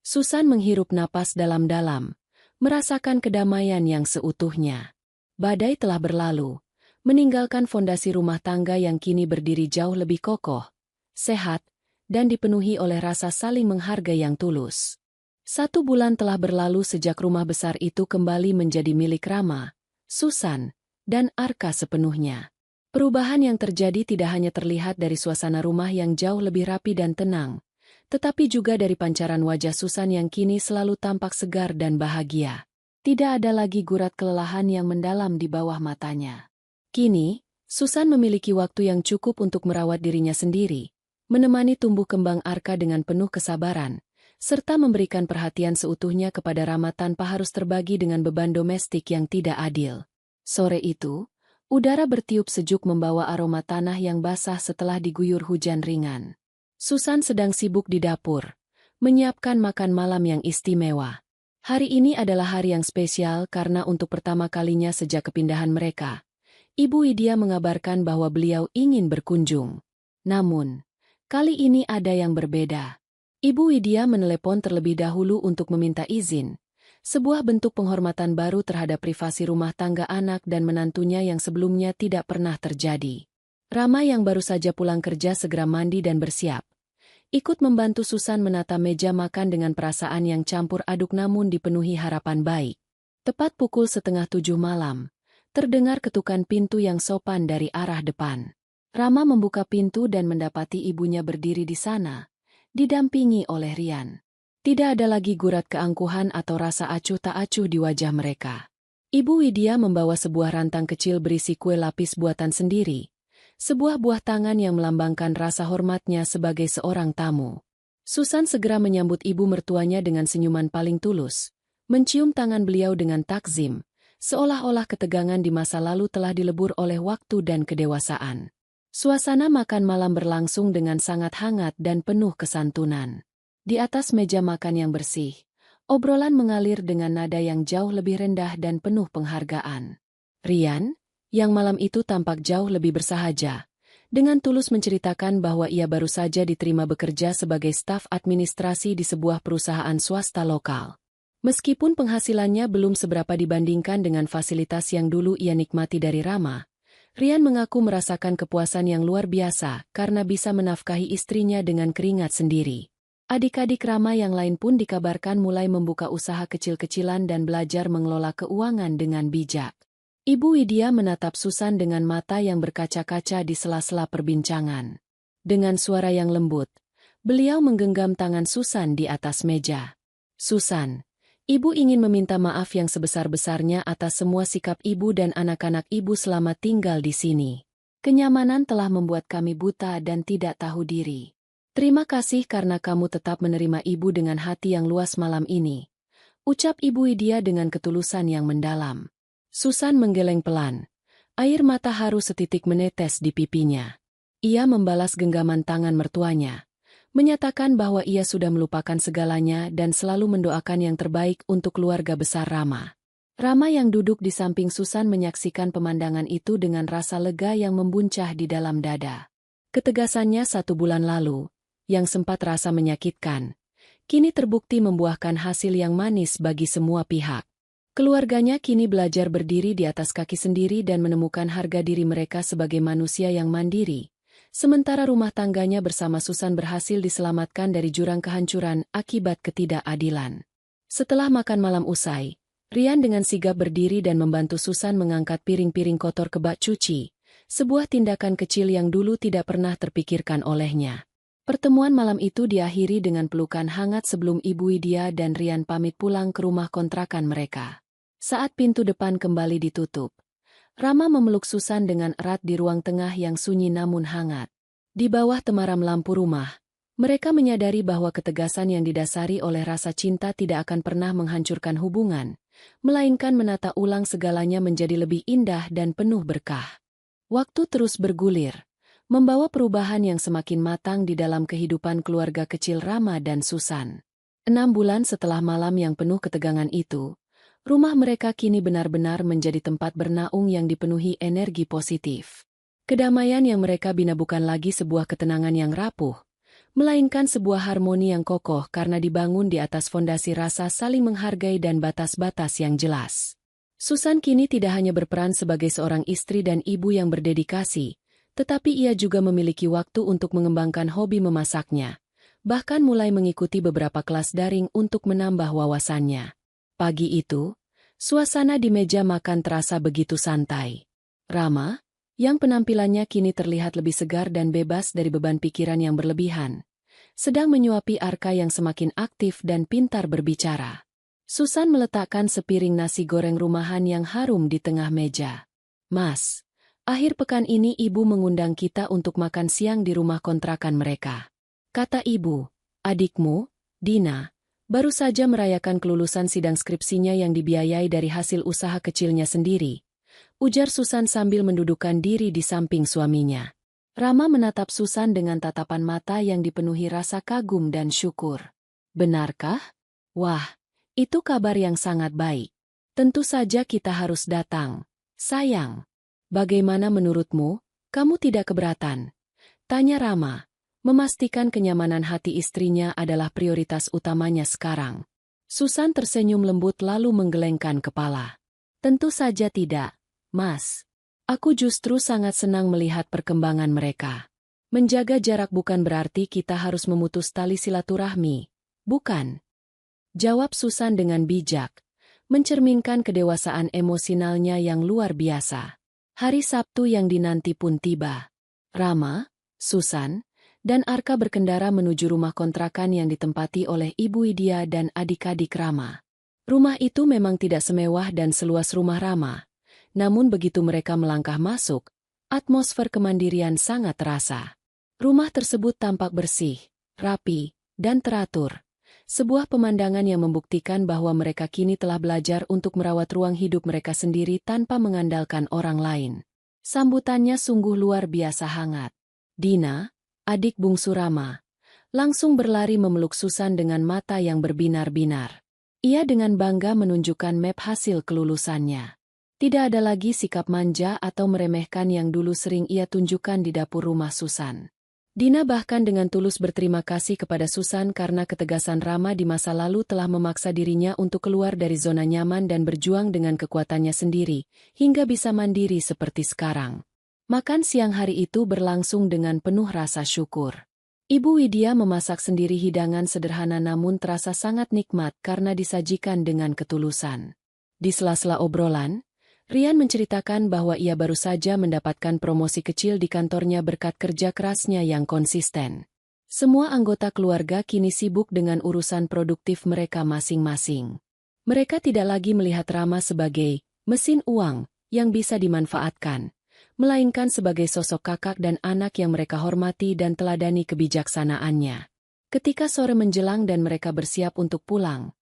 Susan menghirup napas dalam-dalam, merasakan kedamaian yang seutuhnya. Badai telah berlalu, meninggalkan fondasi rumah tangga yang kini berdiri jauh lebih kokoh, sehat, dan dipenuhi oleh rasa saling menghargai yang tulus. 1 bulan telah berlalu sejak rumah besar itu kembali menjadi milik Rama, Susan, dan Arka sepenuhnya. Perubahan yang terjadi tidak hanya terlihat dari suasana rumah yang jauh lebih rapi dan tenang, tetapi juga dari pancaran wajah Susan yang kini selalu tampak segar dan bahagia. Tidak ada lagi gurat kelelahan yang mendalam di bawah matanya. Kini, Susan memiliki waktu yang cukup untuk merawat dirinya sendiri, menemani tumbuh kembang Arka dengan penuh kesabaran, serta memberikan perhatian seutuhnya kepada Rama tanpa harus terbagi dengan beban domestik yang tidak adil. Sore itu, udara bertiup sejuk membawa aroma tanah yang basah setelah diguyur hujan ringan. Susan sedang sibuk di dapur, menyiapkan makan malam yang istimewa. Hari ini adalah hari yang spesial karena untuk pertama kalinya sejak kepindahan mereka, Ibu Widya mengabarkan bahwa beliau ingin berkunjung. Namun, kali ini ada yang berbeda. Ibu Widya menelepon terlebih dahulu untuk meminta izin, sebuah bentuk penghormatan baru terhadap privasi rumah tangga anak dan menantunya yang sebelumnya tidak pernah terjadi. Rama yang baru saja pulang kerja segera mandi dan bersiap. Ikut membantu Susan menata meja makan dengan perasaan yang campur aduk namun dipenuhi harapan baik. Tepat pukul 6:30 malam, terdengar ketukan pintu yang sopan dari arah depan. Rama membuka pintu dan mendapati ibunya berdiri di sana, didampingi oleh Rian. Tidak ada lagi gurat keangkuhan atau rasa acuh tak acuh di wajah mereka. Ibu Widya membawa sebuah rantang kecil berisi kue lapis buatan sendiri, sebuah buah tangan yang melambangkan rasa hormatnya sebagai seorang tamu. Susan segera menyambut ibu mertuanya dengan senyuman paling tulus, mencium tangan beliau dengan takzim, seolah-olah ketegangan di masa lalu telah dilebur oleh waktu dan kedewasaan. Suasana makan malam berlangsung dengan sangat hangat dan penuh kesantunan. Di atas meja makan yang bersih, obrolan mengalir dengan nada yang jauh lebih rendah dan penuh penghargaan. Rian, yang malam itu tampak jauh lebih bersahaja, dengan tulus menceritakan bahwa ia baru saja diterima bekerja sebagai staf administrasi di sebuah perusahaan swasta lokal. Meskipun penghasilannya belum seberapa dibandingkan dengan fasilitas yang dulu ia nikmati dari Rama, Rian mengaku merasakan kepuasan yang luar biasa karena bisa menafkahi istrinya dengan keringat sendiri. Adik-adik Rama yang lain pun dikabarkan mulai membuka usaha kecil-kecilan dan belajar mengelola keuangan dengan bijak. Ibu Widya menatap Susan dengan mata yang berkaca-kaca di sela-sela perbincangan. Dengan suara yang lembut, beliau menggenggam tangan Susan di atas meja. "Susan, Ibu ingin meminta maaf yang sebesar-besarnya atas semua sikap ibu dan anak-anak ibu selama tinggal di sini. Kenyamanan telah membuat kami buta dan tidak tahu diri. Terima kasih karena kamu tetap menerima ibu dengan hati yang luas malam ini," ucap Ibu Widya dengan ketulusan yang mendalam. Susan menggeleng pelan. Air mata haru setitik menetes di pipinya. Ia membalas genggaman tangan mertuanya, menyatakan bahwa ia sudah melupakan segalanya dan selalu mendoakan yang terbaik untuk keluarga besar Rama. Rama yang duduk di samping Susan menyaksikan pemandangan itu dengan rasa lega yang membuncah di dalam dada. Ketegasannya 1 bulan lalu, yang sempat rasa menyakitkan, kini terbukti membuahkan hasil yang manis bagi semua pihak. Keluarganya kini belajar berdiri di atas kaki sendiri dan menemukan harga diri mereka sebagai manusia yang mandiri. Sementara rumah tangganya bersama Susan berhasil diselamatkan dari jurang kehancuran akibat ketidakadilan. Setelah makan malam usai, Rian dengan sigap berdiri dan membantu Susan mengangkat piring-piring kotor ke bak cuci, sebuah tindakan kecil yang dulu tidak pernah terpikirkan olehnya. Pertemuan malam itu diakhiri dengan pelukan hangat sebelum Ibu Widya dan Rian pamit pulang ke rumah kontrakan mereka. Saat pintu depan kembali ditutup, Rama memeluk Susan dengan erat di ruang tengah yang sunyi namun hangat. Di bawah temaram lampu rumah, mereka menyadari bahwa ketegasan yang didasari oleh rasa cinta tidak akan pernah menghancurkan hubungan, melainkan menata ulang segalanya menjadi lebih indah dan penuh berkah. Waktu terus bergulir, membawa perubahan yang semakin matang di dalam kehidupan keluarga kecil Rama dan Susan. 6 bulan setelah malam yang penuh ketegangan itu, rumah mereka kini benar-benar menjadi tempat bernaung yang dipenuhi energi positif. Kedamaian yang mereka bina bukan lagi sebuah ketenangan yang rapuh, melainkan sebuah harmoni yang kokoh karena dibangun di atas fondasi rasa saling menghargai dan batas-batas yang jelas. Susan kini tidak hanya berperan sebagai seorang istri dan ibu yang berdedikasi, tetapi ia juga memiliki waktu untuk mengembangkan hobi memasaknya, bahkan mulai mengikuti beberapa kelas daring untuk menambah wawasannya. Pagi itu, suasana di meja makan terasa begitu santai. "Rama, yang penampilannya kini terlihat lebih segar dan bebas dari beban pikiran yang berlebihan, sedang menyuapi Arka yang semakin aktif dan pintar berbicara. Susan meletakkan sepiring nasi goreng rumahan yang harum di tengah meja. "Mas, akhir pekan ini ibu mengundang kita untuk makan siang di rumah kontrakan mereka," kata ibu. "Adikmu, Dina, baru saja merayakan kelulusan sidang skripsinya yang dibiayai dari hasil usaha kecilnya sendiri," ujar Susan sambil mendudukkan diri di samping suaminya. Rama menatap Susan dengan tatapan mata yang dipenuhi rasa kagum dan syukur. "Benarkah? Wah, itu kabar yang sangat baik. Tentu saja kita harus datang. Sayang, bagaimana menurutmu? Kamu tidak keberatan?" tanya Rama, memastikan kenyamanan hati istrinya adalah prioritas utamanya sekarang. Susan tersenyum lembut lalu menggelengkan kepala. "Tentu saja tidak, Mas. Aku justru sangat senang melihat perkembangan mereka. Menjaga jarak bukan berarti kita harus memutus tali silaturahmi, bukan?" jawab Susan dengan bijak, mencerminkan kedewasaan emosionalnya yang luar biasa. Hari Sabtu yang dinanti pun tiba. Rama, Susan, dan Arka berkendara menuju rumah kontrakan yang ditempati oleh Ibu Widya dan adik-adik Rama. Rumah itu memang tidak semewah dan seluas rumah Rama. Namun begitu mereka melangkah masuk, atmosfer kemandirian sangat terasa. Rumah tersebut tampak bersih, rapi, dan teratur. Sebuah pemandangan yang membuktikan bahwa mereka kini telah belajar untuk merawat ruang hidup mereka sendiri tanpa mengandalkan orang lain. Sambutannya sungguh luar biasa hangat. Dina, adik bungsu Rama, langsung berlari memeluk Susan dengan mata yang berbinar-binar. Ia dengan bangga menunjukkan map hasil kelulusannya. Tidak ada lagi sikap manja atau meremehkan yang dulu sering ia tunjukkan di dapur rumah Susan. Dina bahkan dengan tulus berterima kasih kepada Susan karena ketegasan Rama di masa lalu telah memaksa dirinya untuk keluar dari zona nyaman dan berjuang dengan kekuatannya sendiri, hingga bisa mandiri seperti sekarang. Makan siang hari itu berlangsung dengan penuh rasa syukur. Ibu Widya memasak sendiri hidangan sederhana namun terasa sangat nikmat karena disajikan dengan ketulusan. Di sela-sela obrolan, Rian menceritakan bahwa ia baru saja mendapatkan promosi kecil di kantornya berkat kerja kerasnya yang konsisten. Semua anggota keluarga kini sibuk dengan urusan produktif mereka masing-masing. Mereka tidak lagi melihat Rama sebagai mesin uang yang bisa dimanfaatkan, melainkan sebagai sosok kakak dan anak yang mereka hormati dan teladani kebijaksanaannya. Ketika sore menjelang dan mereka bersiap untuk pulang,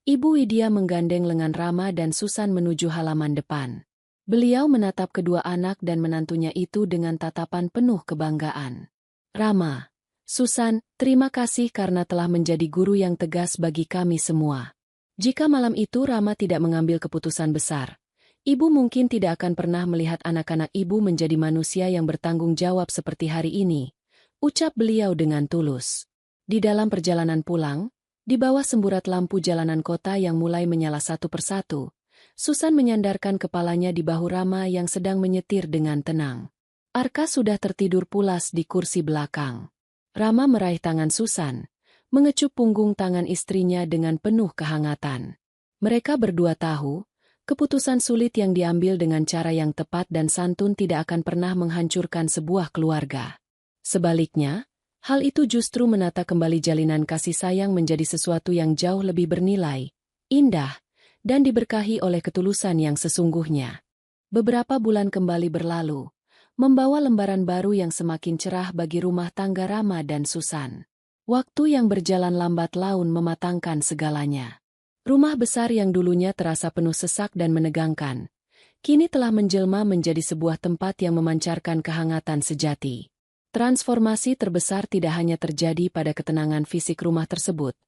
Ibu Widya menggandeng lengan Rama dan Susan menuju halaman depan. Beliau menatap kedua anak dan menantunya itu dengan tatapan penuh kebanggaan. "Rama, Susan, terima kasih karena telah menjadi guru yang tegas bagi kami semua. Jika malam itu Rama tidak mengambil keputusan besar, ibu mungkin tidak akan pernah melihat anak-anak ibu menjadi manusia yang bertanggung jawab seperti hari ini," ucap beliau dengan tulus. Di dalam perjalanan pulang, di bawah semburat lampu jalanan kota yang mulai menyala satu persatu, Susan menyandarkan kepalanya di bahu Rama yang sedang menyetir dengan tenang. Arka sudah tertidur pulas di kursi belakang. Rama meraih tangan Susan, mengecup punggung tangan istrinya dengan penuh kehangatan. Mereka berdua tahu, keputusan sulit yang diambil dengan cara yang tepat dan santun tidak akan pernah menghancurkan sebuah keluarga. Sebaliknya, hal itu justru menata kembali jalinan kasih sayang menjadi sesuatu yang jauh lebih bernilai, indah, dan diberkahi oleh ketulusan yang sesungguhnya. Beberapa bulan kembali berlalu, membawa lembaran baru yang semakin cerah bagi rumah tangga Rama dan Susan. Waktu yang berjalan lambat laun mematangkan segalanya. Rumah besar yang dulunya terasa penuh sesak dan menegangkan, kini telah menjelma menjadi sebuah tempat yang memancarkan kehangatan sejati. Transformasi terbesar tidak hanya terjadi pada ketenangan fisik rumah tersebut,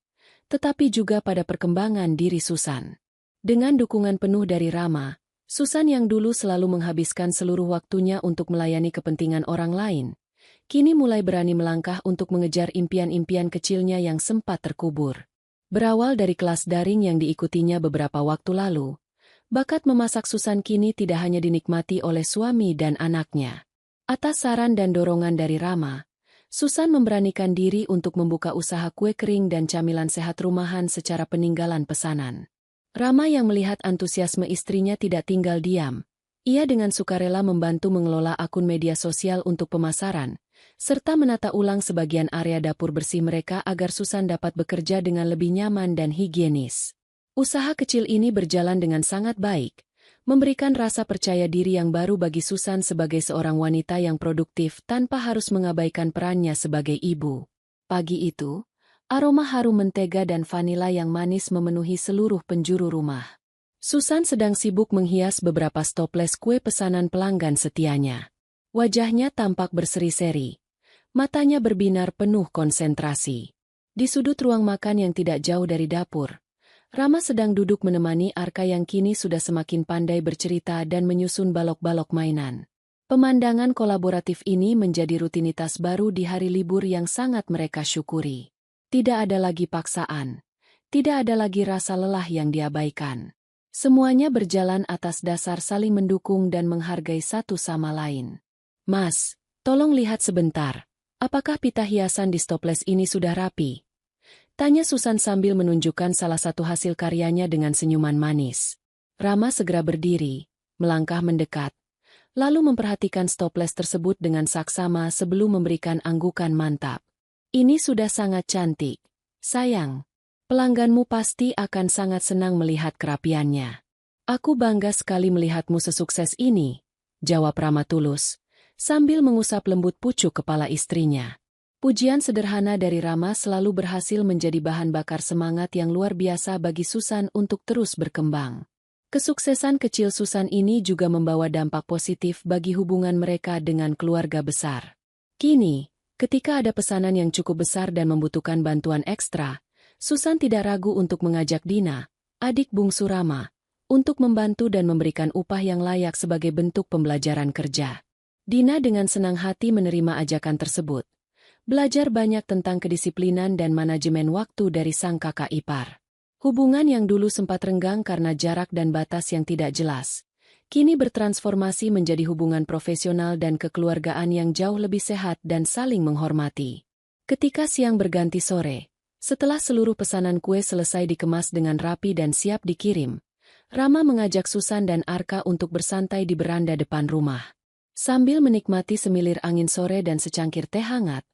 tetapi juga pada perkembangan diri Susan. Dengan dukungan penuh dari Rama, Susan yang dulu selalu menghabiskan seluruh waktunya untuk melayani kepentingan orang lain, kini mulai berani melangkah untuk mengejar impian-impian kecilnya yang sempat terkubur. Berawal dari kelas daring yang diikutinya beberapa waktu lalu, bakat memasak Susan kini tidak hanya dinikmati oleh suami dan anaknya. Atas saran dan dorongan dari Rama, Susan memberanikan diri untuk membuka usaha kue kering dan camilan sehat rumahan secara peninggalan pesanan. Rama yang melihat antusiasme istrinya tidak tinggal diam. Ia dengan sukarela membantu mengelola akun media sosial untuk pemasaran, serta menata ulang sebagian area dapur bersih mereka agar Susan dapat bekerja dengan lebih nyaman dan higienis. Usaha kecil ini berjalan dengan sangat baik, memberikan rasa percaya diri yang baru bagi Susan sebagai seorang wanita yang produktif tanpa harus mengabaikan perannya sebagai ibu. Pagi itu, aroma harum mentega dan vanila yang manis memenuhi seluruh penjuru rumah. Susan sedang sibuk menghias beberapa stoples kue pesanan pelanggan setianya. Wajahnya tampak berseri-seri. Matanya berbinar penuh konsentrasi. Di sudut ruang makan yang tidak jauh dari dapur, Rama sedang duduk menemani Arka yang kini sudah semakin pandai bercerita dan menyusun balok-balok mainan. Pemandangan kolaboratif ini menjadi rutinitas baru di hari libur yang sangat mereka syukuri. Tidak ada lagi paksaan. Tidak ada lagi rasa lelah yang diabaikan. Semuanya berjalan atas dasar saling mendukung dan menghargai satu sama lain. Mas, tolong lihat sebentar. Apakah pita hiasan di stoples ini sudah rapi? Tanya Susan sambil menunjukkan salah satu hasil karyanya dengan senyuman manis. Rama segera berdiri, melangkah mendekat, lalu memperhatikan stoples tersebut dengan saksama sebelum memberikan anggukan mantap. Ini sudah sangat cantik. Sayang, pelangganmu pasti akan sangat senang melihat kerapiannya. Aku bangga sekali melihatmu sesukses ini, jawab Rama tulus, sambil mengusap lembut pucuk kepala istrinya. Pujian sederhana dari Rama selalu berhasil menjadi bahan bakar semangat yang luar biasa bagi Susan untuk terus berkembang. Kesuksesan kecil Susan ini juga membawa dampak positif bagi hubungan mereka dengan keluarga besar. Kini, ketika ada pesanan yang cukup besar dan membutuhkan bantuan ekstra, Susan tidak ragu untuk mengajak Dina, adik bungsu Rama, untuk membantu dan memberikan upah yang layak sebagai bentuk pembelajaran kerja. Dina dengan senang hati menerima ajakan tersebut. Belajar banyak tentang kedisiplinan dan manajemen waktu dari sang kakak ipar. Hubungan yang dulu sempat renggang karena jarak dan batas yang tidak jelas, kini bertransformasi menjadi hubungan profesional dan kekeluargaan yang jauh lebih sehat dan saling menghormati. Ketika siang berganti sore, setelah seluruh pesanan kue selesai dikemas dengan rapi dan siap dikirim, Rama mengajak Susan dan Arka untuk bersantai di beranda depan rumah. Sambil menikmati semilir angin sore dan secangkir teh hangat,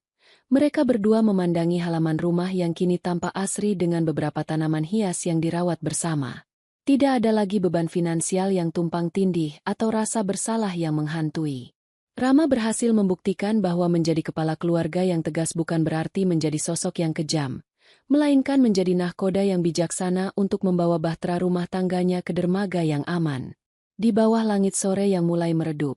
mereka berdua memandangi halaman rumah yang kini tampak asri dengan beberapa tanaman hias yang dirawat bersama. Tidak ada lagi beban finansial yang tumpang tindih atau rasa bersalah yang menghantui. Rama berhasil membuktikan bahwa menjadi kepala keluarga yang tegas bukan berarti menjadi sosok yang kejam, melainkan menjadi nahkoda yang bijaksana untuk membawa bahtera rumah tangganya ke dermaga yang aman. Di bawah langit sore yang mulai meredup,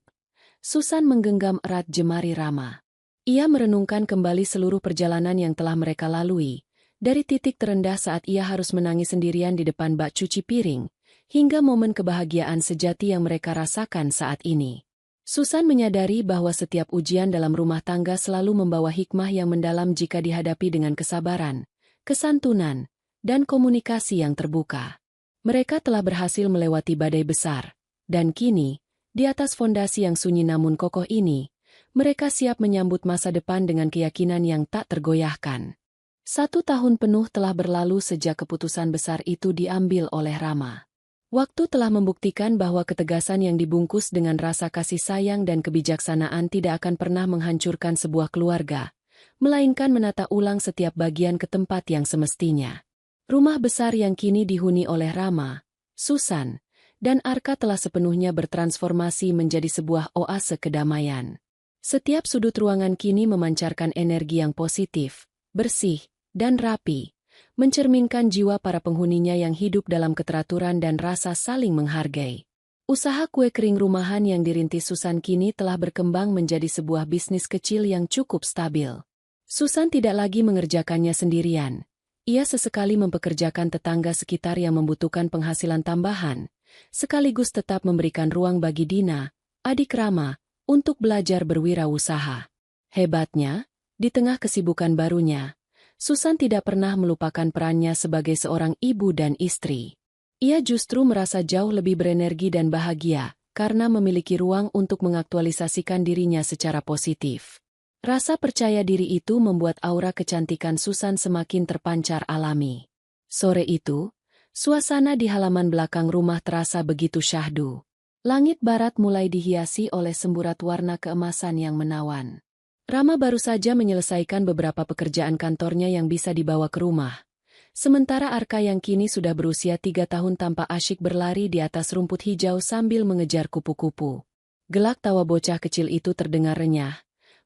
Susan menggenggam erat jemari Rama. Ia merenungkan kembali seluruh perjalanan yang telah mereka lalui, dari titik terendah saat ia harus menangis sendirian di depan bak cuci piring, hingga momen kebahagiaan sejati yang mereka rasakan saat ini. Susan menyadari bahwa setiap ujian dalam rumah tangga selalu membawa hikmah yang mendalam jika dihadapi dengan kesabaran, kesantunan, dan komunikasi yang terbuka. Mereka telah berhasil melewati badai besar, dan kini, di atas fondasi yang sunyi namun kokoh ini, mereka siap menyambut masa depan dengan keyakinan yang tak tergoyahkan. 1 tahun penuh telah berlalu sejak keputusan besar itu diambil oleh Rama. Waktu telah membuktikan bahwa ketegasan yang dibungkus dengan rasa kasih sayang dan kebijaksanaan tidak akan pernah menghancurkan sebuah keluarga, melainkan menata ulang setiap bagian ke tempat yang semestinya. Rumah besar yang kini dihuni oleh Rama, Susan, dan Arka telah sepenuhnya bertransformasi menjadi sebuah oase kedamaian. Setiap sudut ruangan kini memancarkan energi yang positif, bersih, dan rapi, mencerminkan jiwa para penghuninya yang hidup dalam keteraturan dan rasa saling menghargai. Usaha kue kering rumahan yang dirintis Susan kini telah berkembang menjadi sebuah bisnis kecil yang cukup stabil. Susan tidak lagi mengerjakannya sendirian. Ia sesekali mempekerjakan tetangga sekitar yang membutuhkan penghasilan tambahan, sekaligus tetap memberikan ruang bagi Dina, adik Rama, untuk belajar berwirausaha. Hebatnya, di tengah kesibukan barunya, Susan tidak pernah melupakan perannya sebagai seorang ibu dan istri. Ia justru merasa jauh lebih berenergi dan bahagia, karena memiliki ruang untuk mengaktualisasikan dirinya secara positif. Rasa percaya diri itu membuat aura kecantikan Susan semakin terpancar alami. Sore itu, suasana di halaman belakang rumah terasa begitu syahdu. Langit barat mulai dihiasi oleh semburat warna keemasan yang menawan. Rama baru saja menyelesaikan beberapa pekerjaan kantornya yang bisa dibawa ke rumah. Sementara Arka yang kini sudah berusia 3 tahun tampak asyik berlari di atas rumput hijau sambil mengejar kupu-kupu. Gelak tawa bocah kecil itu terdengar renyah,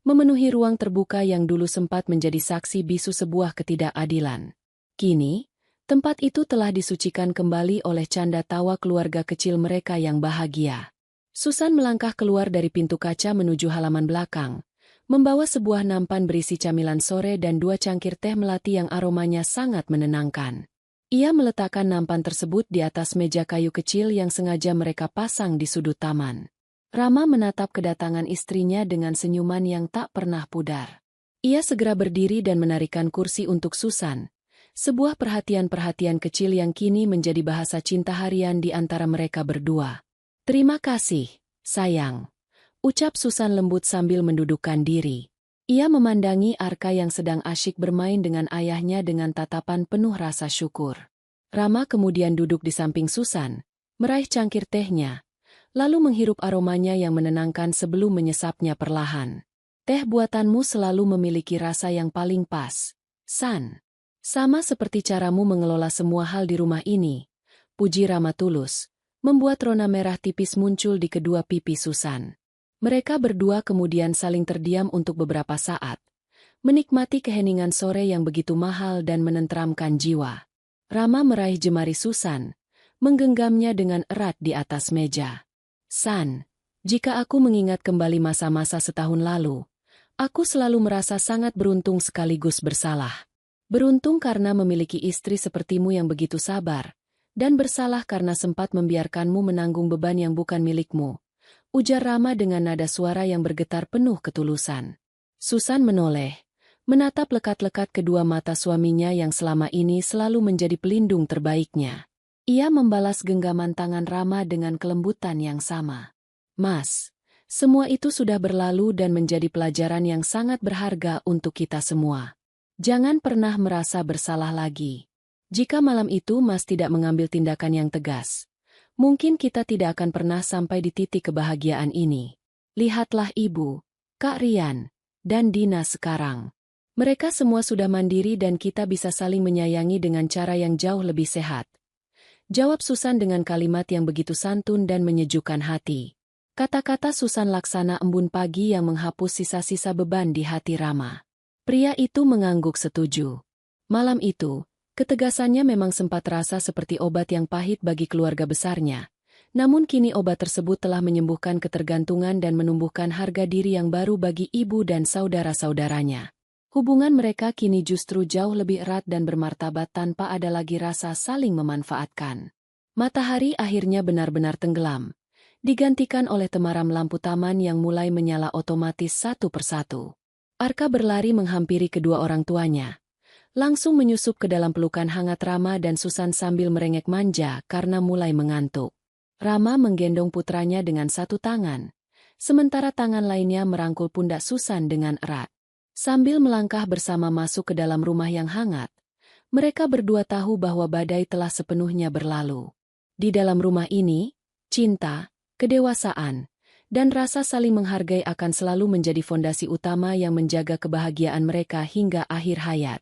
memenuhi ruang terbuka yang dulu sempat menjadi saksi bisu sebuah ketidakadilan. Kini, tempat itu telah disucikan kembali oleh canda tawa keluarga kecil mereka yang bahagia. Susan melangkah keluar dari pintu kaca menuju halaman belakang, membawa sebuah nampan berisi camilan sore dan 2 cangkir teh melati yang aromanya sangat menenangkan. Ia meletakkan nampan tersebut di atas meja kayu kecil yang sengaja mereka pasang di sudut taman. Rama menatap kedatangan istrinya dengan senyuman yang tak pernah pudar. Ia segera berdiri dan menarikan kursi untuk Susan. Sebuah perhatian-perhatian kecil yang kini menjadi bahasa cinta harian di antara mereka berdua. "Terima kasih, sayang," ucap Susan lembut sambil mendudukkan diri. Ia memandangi Arka yang sedang asyik bermain dengan ayahnya dengan tatapan penuh rasa syukur. Rama kemudian duduk di samping Susan, meraih cangkir tehnya, lalu menghirup aromanya yang menenangkan sebelum menyesapnya perlahan. "Teh buatanmu selalu memiliki rasa yang paling pas, San. Sama seperti caramu mengelola semua hal di rumah ini," puji Rama tulus, membuat rona merah tipis muncul di kedua pipi Susan. Mereka berdua kemudian saling terdiam untuk beberapa saat, menikmati keheningan sore yang begitu mahal dan menenteramkan jiwa. Rama meraih jemari Susan, menggenggamnya dengan erat di atas meja. "San, jika aku mengingat kembali masa-masa setahun lalu, aku selalu merasa sangat beruntung sekaligus bersalah. Beruntung karena memiliki istri sepertimu yang begitu sabar, dan bersalah karena sempat membiarkanmu menanggung beban yang bukan milikmu," ujar Rama dengan nada suara yang bergetar penuh ketulusan. Susan menoleh, menatap lekat-lekat kedua mata suaminya yang selama ini selalu menjadi pelindung terbaiknya. Ia membalas genggaman tangan Rama dengan kelembutan yang sama. "Mas, semua itu sudah berlalu dan menjadi pelajaran yang sangat berharga untuk kita semua. Jangan pernah merasa bersalah lagi. Jika malam itu Mas tidak mengambil tindakan yang tegas, mungkin kita tidak akan pernah sampai di titik kebahagiaan ini. Lihatlah Ibu, Kak Rian, dan Dina sekarang. Mereka semua sudah mandiri dan kita bisa saling menyayangi dengan cara yang jauh lebih sehat," jawab Susan dengan kalimat yang begitu santun dan menyejukkan hati. Kata-kata Susan laksana embun pagi yang menghapus sisa-sisa beban di hati Rama. Pria itu mengangguk setuju. Malam itu, ketegasannya memang sempat terasa seperti obat yang pahit bagi keluarga besarnya. Namun kini obat tersebut telah menyembuhkan ketergantungan dan menumbuhkan harga diri yang baru bagi ibu dan saudara-saudaranya. Hubungan mereka kini justru jauh lebih erat dan bermartabat tanpa ada lagi rasa saling memanfaatkan. Matahari akhirnya benar-benar tenggelam, digantikan oleh temaram lampu taman yang mulai menyala otomatis satu persatu. Arka berlari menghampiri kedua orang tuanya, langsung menyusup ke dalam pelukan hangat Rama dan Susan sambil merengek manja karena mulai mengantuk. Rama menggendong putranya dengan satu tangan, sementara tangan lainnya merangkul pundak Susan dengan erat. Sambil melangkah bersama masuk ke dalam rumah yang hangat, mereka berdua tahu bahwa badai telah sepenuhnya berlalu. Di dalam rumah ini, cinta, kedewasaan, dan rasa saling menghargai akan selalu menjadi fondasi utama yang menjaga kebahagiaan mereka hingga akhir hayat.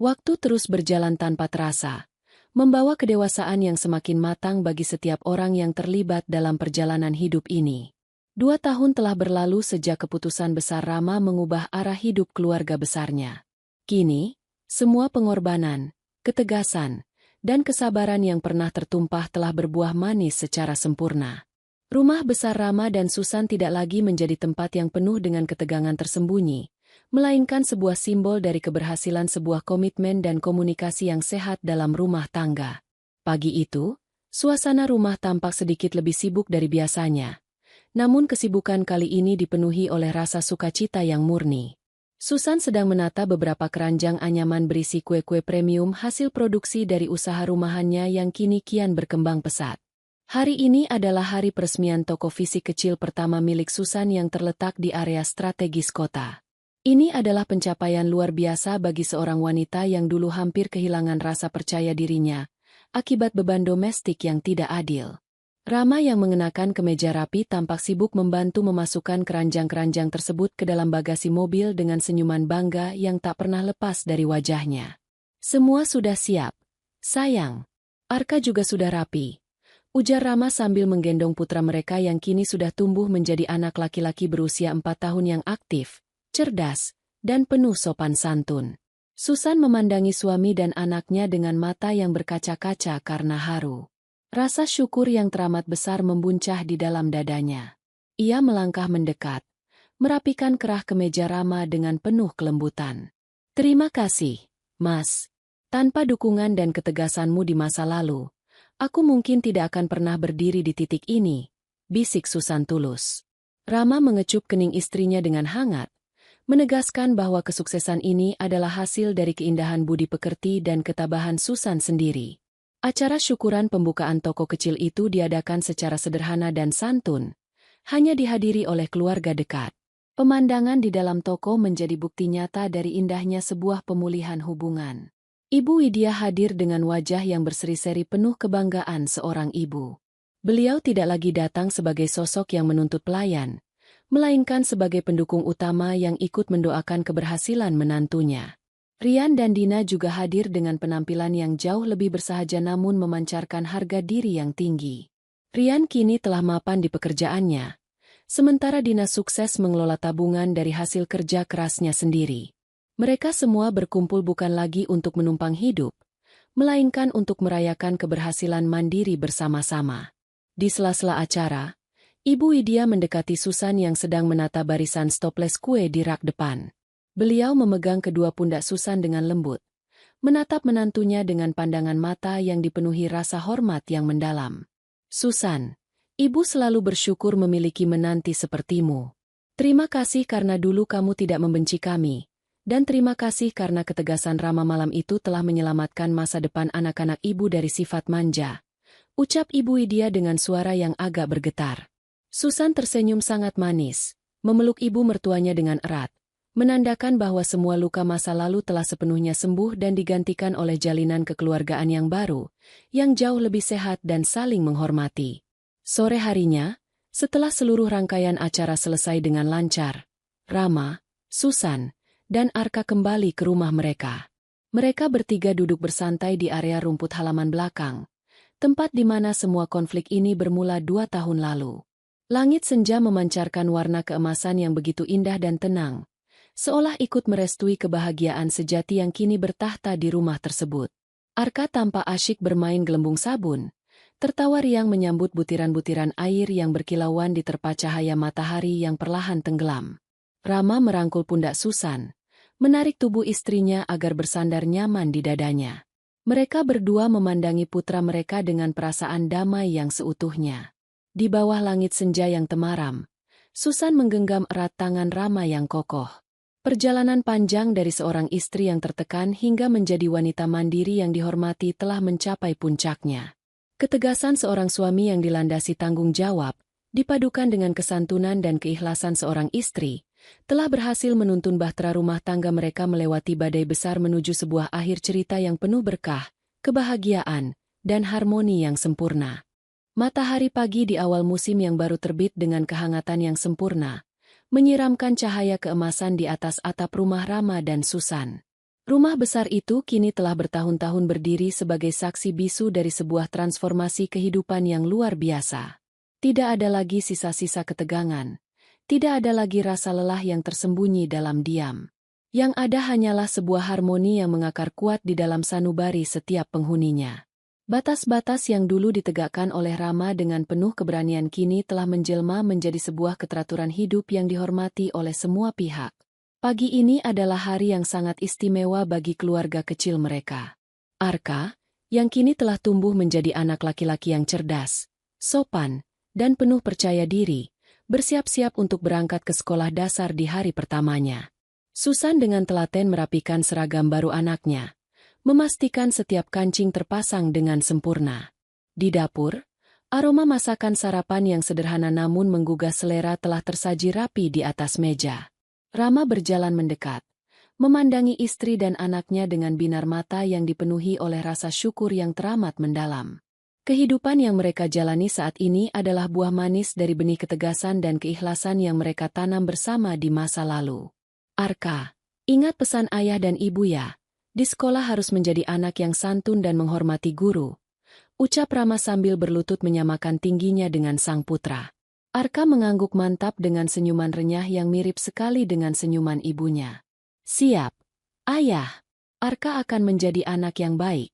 Waktu terus berjalan tanpa terasa, membawa kedewasaan yang semakin matang bagi setiap orang yang terlibat dalam perjalanan hidup ini. 2 tahun telah berlalu sejak keputusan besar Rama mengubah arah hidup keluarga besarnya. Kini, semua pengorbanan, ketegasan, dan kesabaran yang pernah tertumpah telah berbuah manis secara sempurna. Rumah besar Rama dan Susan tidak lagi menjadi tempat yang penuh dengan ketegangan tersembunyi, melainkan sebuah simbol dari keberhasilan sebuah komitmen dan komunikasi yang sehat dalam rumah tangga. Pagi itu, suasana rumah tampak sedikit lebih sibuk dari biasanya. Namun kesibukan kali ini dipenuhi oleh rasa sukacita yang murni. Susan sedang menata beberapa keranjang anyaman berisi kue-kue premium hasil produksi dari usaha rumahannya yang kini kian berkembang pesat. Hari ini adalah hari peresmian toko fisik kecil pertama milik Susan yang terletak di area strategis kota. Ini adalah pencapaian luar biasa bagi seorang wanita yang dulu hampir kehilangan rasa percaya dirinya, akibat beban domestik yang tidak adil. Rama yang mengenakan kemeja rapi tampak sibuk membantu memasukkan keranjang-keranjang tersebut ke dalam bagasi mobil dengan senyuman bangga yang tak pernah lepas dari wajahnya. Semua sudah siap, sayang. Arka juga sudah rapi, ujar Rama sambil menggendong putra mereka yang kini sudah tumbuh menjadi anak laki-laki berusia 4 tahun yang aktif, cerdas, dan penuh sopan santun. Susan memandangi suami dan anaknya dengan mata yang berkaca-kaca karena haru. Rasa syukur yang teramat besar membuncah di dalam dadanya. Ia melangkah mendekat, merapikan kerah kemeja Rama dengan penuh kelembutan. "Terima kasih, Mas. Tanpa dukungan dan ketegasanmu di masa lalu, aku mungkin tidak akan pernah berdiri di titik ini," bisik Susan tulus. Rama mengecup kening istrinya dengan hangat, menegaskan bahwa kesuksesan ini adalah hasil dari keindahan budi pekerti dan ketabahan Susan sendiri. Acara syukuran pembukaan toko kecil itu diadakan secara sederhana dan santun, hanya dihadiri oleh keluarga dekat. Pemandangan di dalam toko menjadi bukti nyata dari indahnya sebuah pemulihan hubungan. Ibu Widya hadir dengan wajah yang berseri-seri penuh kebanggaan seorang ibu. Beliau tidak lagi datang sebagai sosok yang menuntut pelayan, melainkan sebagai pendukung utama yang ikut mendoakan keberhasilan menantunya. Rian dan Dina juga hadir dengan penampilan yang jauh lebih bersahaja namun memancarkan harga diri yang tinggi. Rian kini telah mapan di pekerjaannya, sementara Dina sukses mengelola tabungan dari hasil kerja kerasnya sendiri. Mereka semua berkumpul bukan lagi untuk menumpang hidup, melainkan untuk merayakan keberhasilan mandiri bersama-sama. Di sela-sela acara, Ibu Widya mendekati Susan yang sedang menata barisan stoples kue di rak depan. Beliau memegang kedua pundak Susan dengan lembut, menatap menantunya dengan pandangan mata yang dipenuhi rasa hormat yang mendalam. "Susan, Ibu selalu bersyukur memiliki menanti sepertimu. Terima kasih karena dulu kamu tidak membenci kami, dan terima kasih karena ketegasan Rama malam itu telah menyelamatkan masa depan anak-anak Ibu dari sifat manja," ucap Ibu Widya dengan suara yang agak bergetar. Susan tersenyum sangat manis, memeluk ibu mertuanya dengan erat, menandakan bahwa semua luka masa lalu telah sepenuhnya sembuh dan digantikan oleh jalinan kekeluargaan yang baru, yang jauh lebih sehat dan saling menghormati. Sore harinya, setelah seluruh rangkaian acara selesai dengan lancar, Rama, Susan, dan Arka kembali ke rumah mereka. Mereka bertiga duduk bersantai di area rumput halaman belakang, tempat di mana semua konflik ini bermula 2 tahun lalu. Langit senja memancarkan warna keemasan yang begitu indah dan tenang, seolah ikut merestui kebahagiaan sejati yang kini bertahta di rumah tersebut. Arka tampak asyik bermain gelembung sabun, tertawa riang menyambut butiran-butiran air yang berkilauan di terpa cahaya matahari yang perlahan tenggelam. Rama merangkul pundak Susan, menarik tubuh istrinya agar bersandar nyaman di dadanya. Mereka berdua memandangi putra mereka dengan perasaan damai yang seutuhnya. Di bawah langit senja yang temaram, Susan menggenggam erat tangan Rama yang kokoh. Perjalanan panjang dari seorang istri yang tertekan hingga menjadi wanita mandiri yang dihormati telah mencapai puncaknya. Ketegasan seorang suami yang dilandasi tanggung jawab, dipadukan dengan kesantunan dan keikhlasan seorang istri, telah berhasil menuntun bahtera rumah tangga mereka melewati badai besar menuju sebuah akhir cerita yang penuh berkah, kebahagiaan, dan harmoni yang sempurna. Matahari pagi di awal musim yang baru terbit dengan kehangatan yang sempurna, menyiramkan cahaya keemasan di atas atap rumah Rama dan Susan. Rumah besar itu kini telah bertahun-tahun berdiri sebagai saksi bisu dari sebuah transformasi kehidupan yang luar biasa. Tidak ada lagi sisa-sisa ketegangan, tidak ada lagi rasa lelah yang tersembunyi dalam diam. Yang ada hanyalah sebuah harmoni yang mengakar kuat di dalam sanubari setiap penghuninya. Batas-batas yang dulu ditegakkan oleh Rama dengan penuh keberanian kini telah menjelma menjadi sebuah keteraturan hidup yang dihormati oleh semua pihak. Pagi ini adalah hari yang sangat istimewa bagi keluarga kecil mereka. Arka, yang kini telah tumbuh menjadi anak laki-laki yang cerdas, sopan, dan penuh percaya diri, bersiap-siap untuk berangkat ke sekolah dasar di hari pertamanya. Susan dengan telaten merapikan seragam baru anaknya, memastikan setiap kancing terpasang dengan sempurna. Di dapur, aroma masakan sarapan yang sederhana namun menggugah selera telah tersaji rapi di atas meja. Rama berjalan mendekat, memandangi istri dan anaknya dengan binar mata yang dipenuhi oleh rasa syukur yang teramat mendalam. Kehidupan yang mereka jalani saat ini adalah buah manis dari benih ketegasan dan keikhlasan yang mereka tanam bersama di masa lalu. Arka, ingat pesan ayah dan ibu ya. Di sekolah harus menjadi anak yang santun dan menghormati guru, ucap Rama sambil berlutut menyamakan tingginya dengan sang putra. Arka mengangguk mantap dengan senyuman renyah yang mirip sekali dengan senyuman ibunya. Siap, ayah. Arka akan menjadi anak yang baik,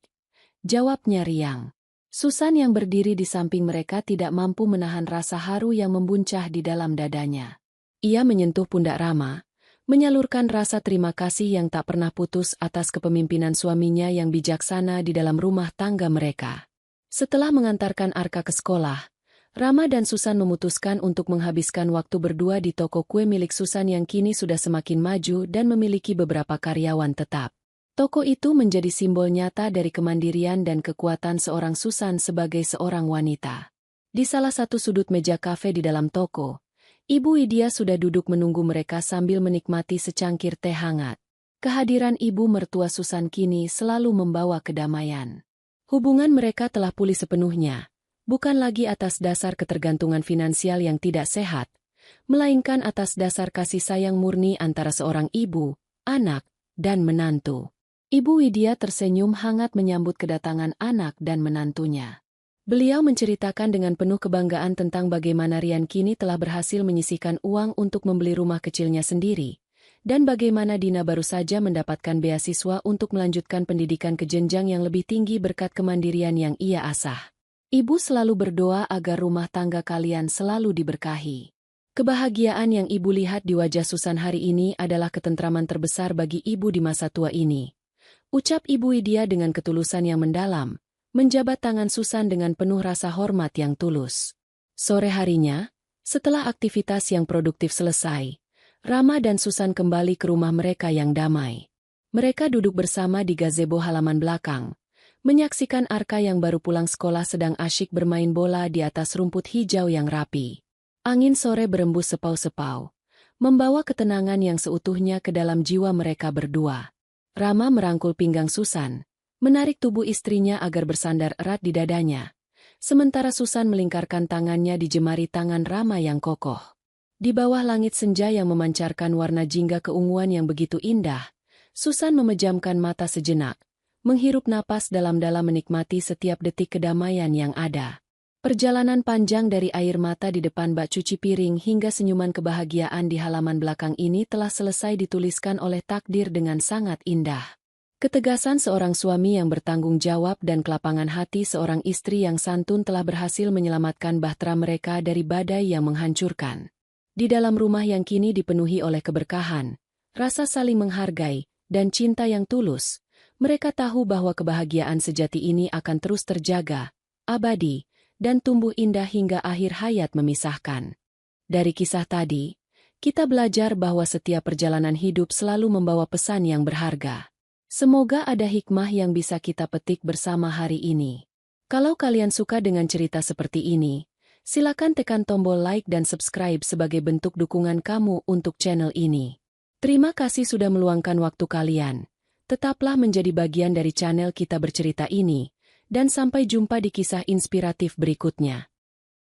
jawabnya riang. Susan yang berdiri di samping mereka tidak mampu menahan rasa haru yang membuncah di dalam dadanya. Ia menyentuh pundak Rama, menyalurkan rasa terima kasih yang tak pernah putus atas kepemimpinan suaminya yang bijaksana di dalam rumah tangga mereka. Setelah mengantarkan Arka ke sekolah, Rama dan Susan memutuskan untuk menghabiskan waktu berdua di toko kue milik Susan yang kini sudah semakin maju dan memiliki beberapa karyawan tetap. Toko itu menjadi simbol nyata dari kemandirian dan kekuatan seorang Susan sebagai seorang wanita. Di salah satu sudut meja kafe di dalam toko, Ibu Widya sudah duduk menunggu mereka sambil menikmati secangkir teh hangat. Kehadiran ibu mertua Susan kini selalu membawa kedamaian. Hubungan mereka telah pulih sepenuhnya, bukan lagi atas dasar ketergantungan finansial yang tidak sehat, melainkan atas dasar kasih sayang murni antara seorang ibu, anak, dan menantu. Ibu Widya tersenyum hangat menyambut kedatangan anak dan menantunya. Beliau menceritakan dengan penuh kebanggaan tentang bagaimana Rian kini telah berhasil menyisihkan uang untuk membeli rumah kecilnya sendiri, dan bagaimana Dina baru saja mendapatkan beasiswa untuk melanjutkan pendidikan ke jenjang yang lebih tinggi berkat kemandirian yang ia asah. Ibu selalu berdoa agar rumah tangga kalian selalu diberkahi. Kebahagiaan yang ibu lihat di wajah Susan hari ini adalah ketentraman terbesar bagi ibu di masa tua ini, ucap Ibu Widya dengan ketulusan yang mendalam, menjabat tangan Susan dengan penuh rasa hormat yang tulus. Sore harinya, setelah aktivitas yang produktif selesai, Rama dan Susan kembali ke rumah mereka yang damai. Mereka duduk bersama di gazebo halaman belakang, menyaksikan Arka yang baru pulang sekolah sedang asyik bermain bola di atas rumput hijau yang rapi. Angin sore berembus sepau-sepau, membawa ketenangan yang seutuhnya ke dalam jiwa mereka berdua. Rama merangkul pinggang Susan, menarik tubuh istrinya agar bersandar erat di dadanya, sementara Susan melingkarkan tangannya di jemari tangan Rama yang kokoh. Di bawah langit senja yang memancarkan warna jingga keunguan yang begitu indah, Susan memejamkan mata sejenak, menghirup napas dalam-dalam menikmati setiap detik kedamaian yang ada. Perjalanan panjang dari air mata di depan bak cuci piring hingga senyuman kebahagiaan di halaman belakang ini telah selesai dituliskan oleh takdir dengan sangat indah. Ketegasan seorang suami yang bertanggung jawab dan kelapangan hati seorang istri yang santun telah berhasil menyelamatkan bahtera mereka dari badai yang menghancurkan. Di dalam rumah yang kini dipenuhi oleh keberkahan, rasa saling menghargai, dan cinta yang tulus, mereka tahu bahwa kebahagiaan sejati ini akan terus terjaga, abadi, dan tumbuh indah hingga akhir hayat memisahkan. Dari kisah tadi, kita belajar bahwa setiap perjalanan hidup selalu membawa pesan yang berharga. Semoga ada hikmah yang bisa kita petik bersama hari ini. Kalau kalian suka dengan cerita seperti ini, silakan tekan tombol like dan subscribe sebagai bentuk dukungan kamu untuk channel ini. Terima kasih sudah meluangkan waktu kalian. Tetaplah menjadi bagian dari channel Kita Bercerita ini, dan sampai jumpa di kisah inspiratif berikutnya.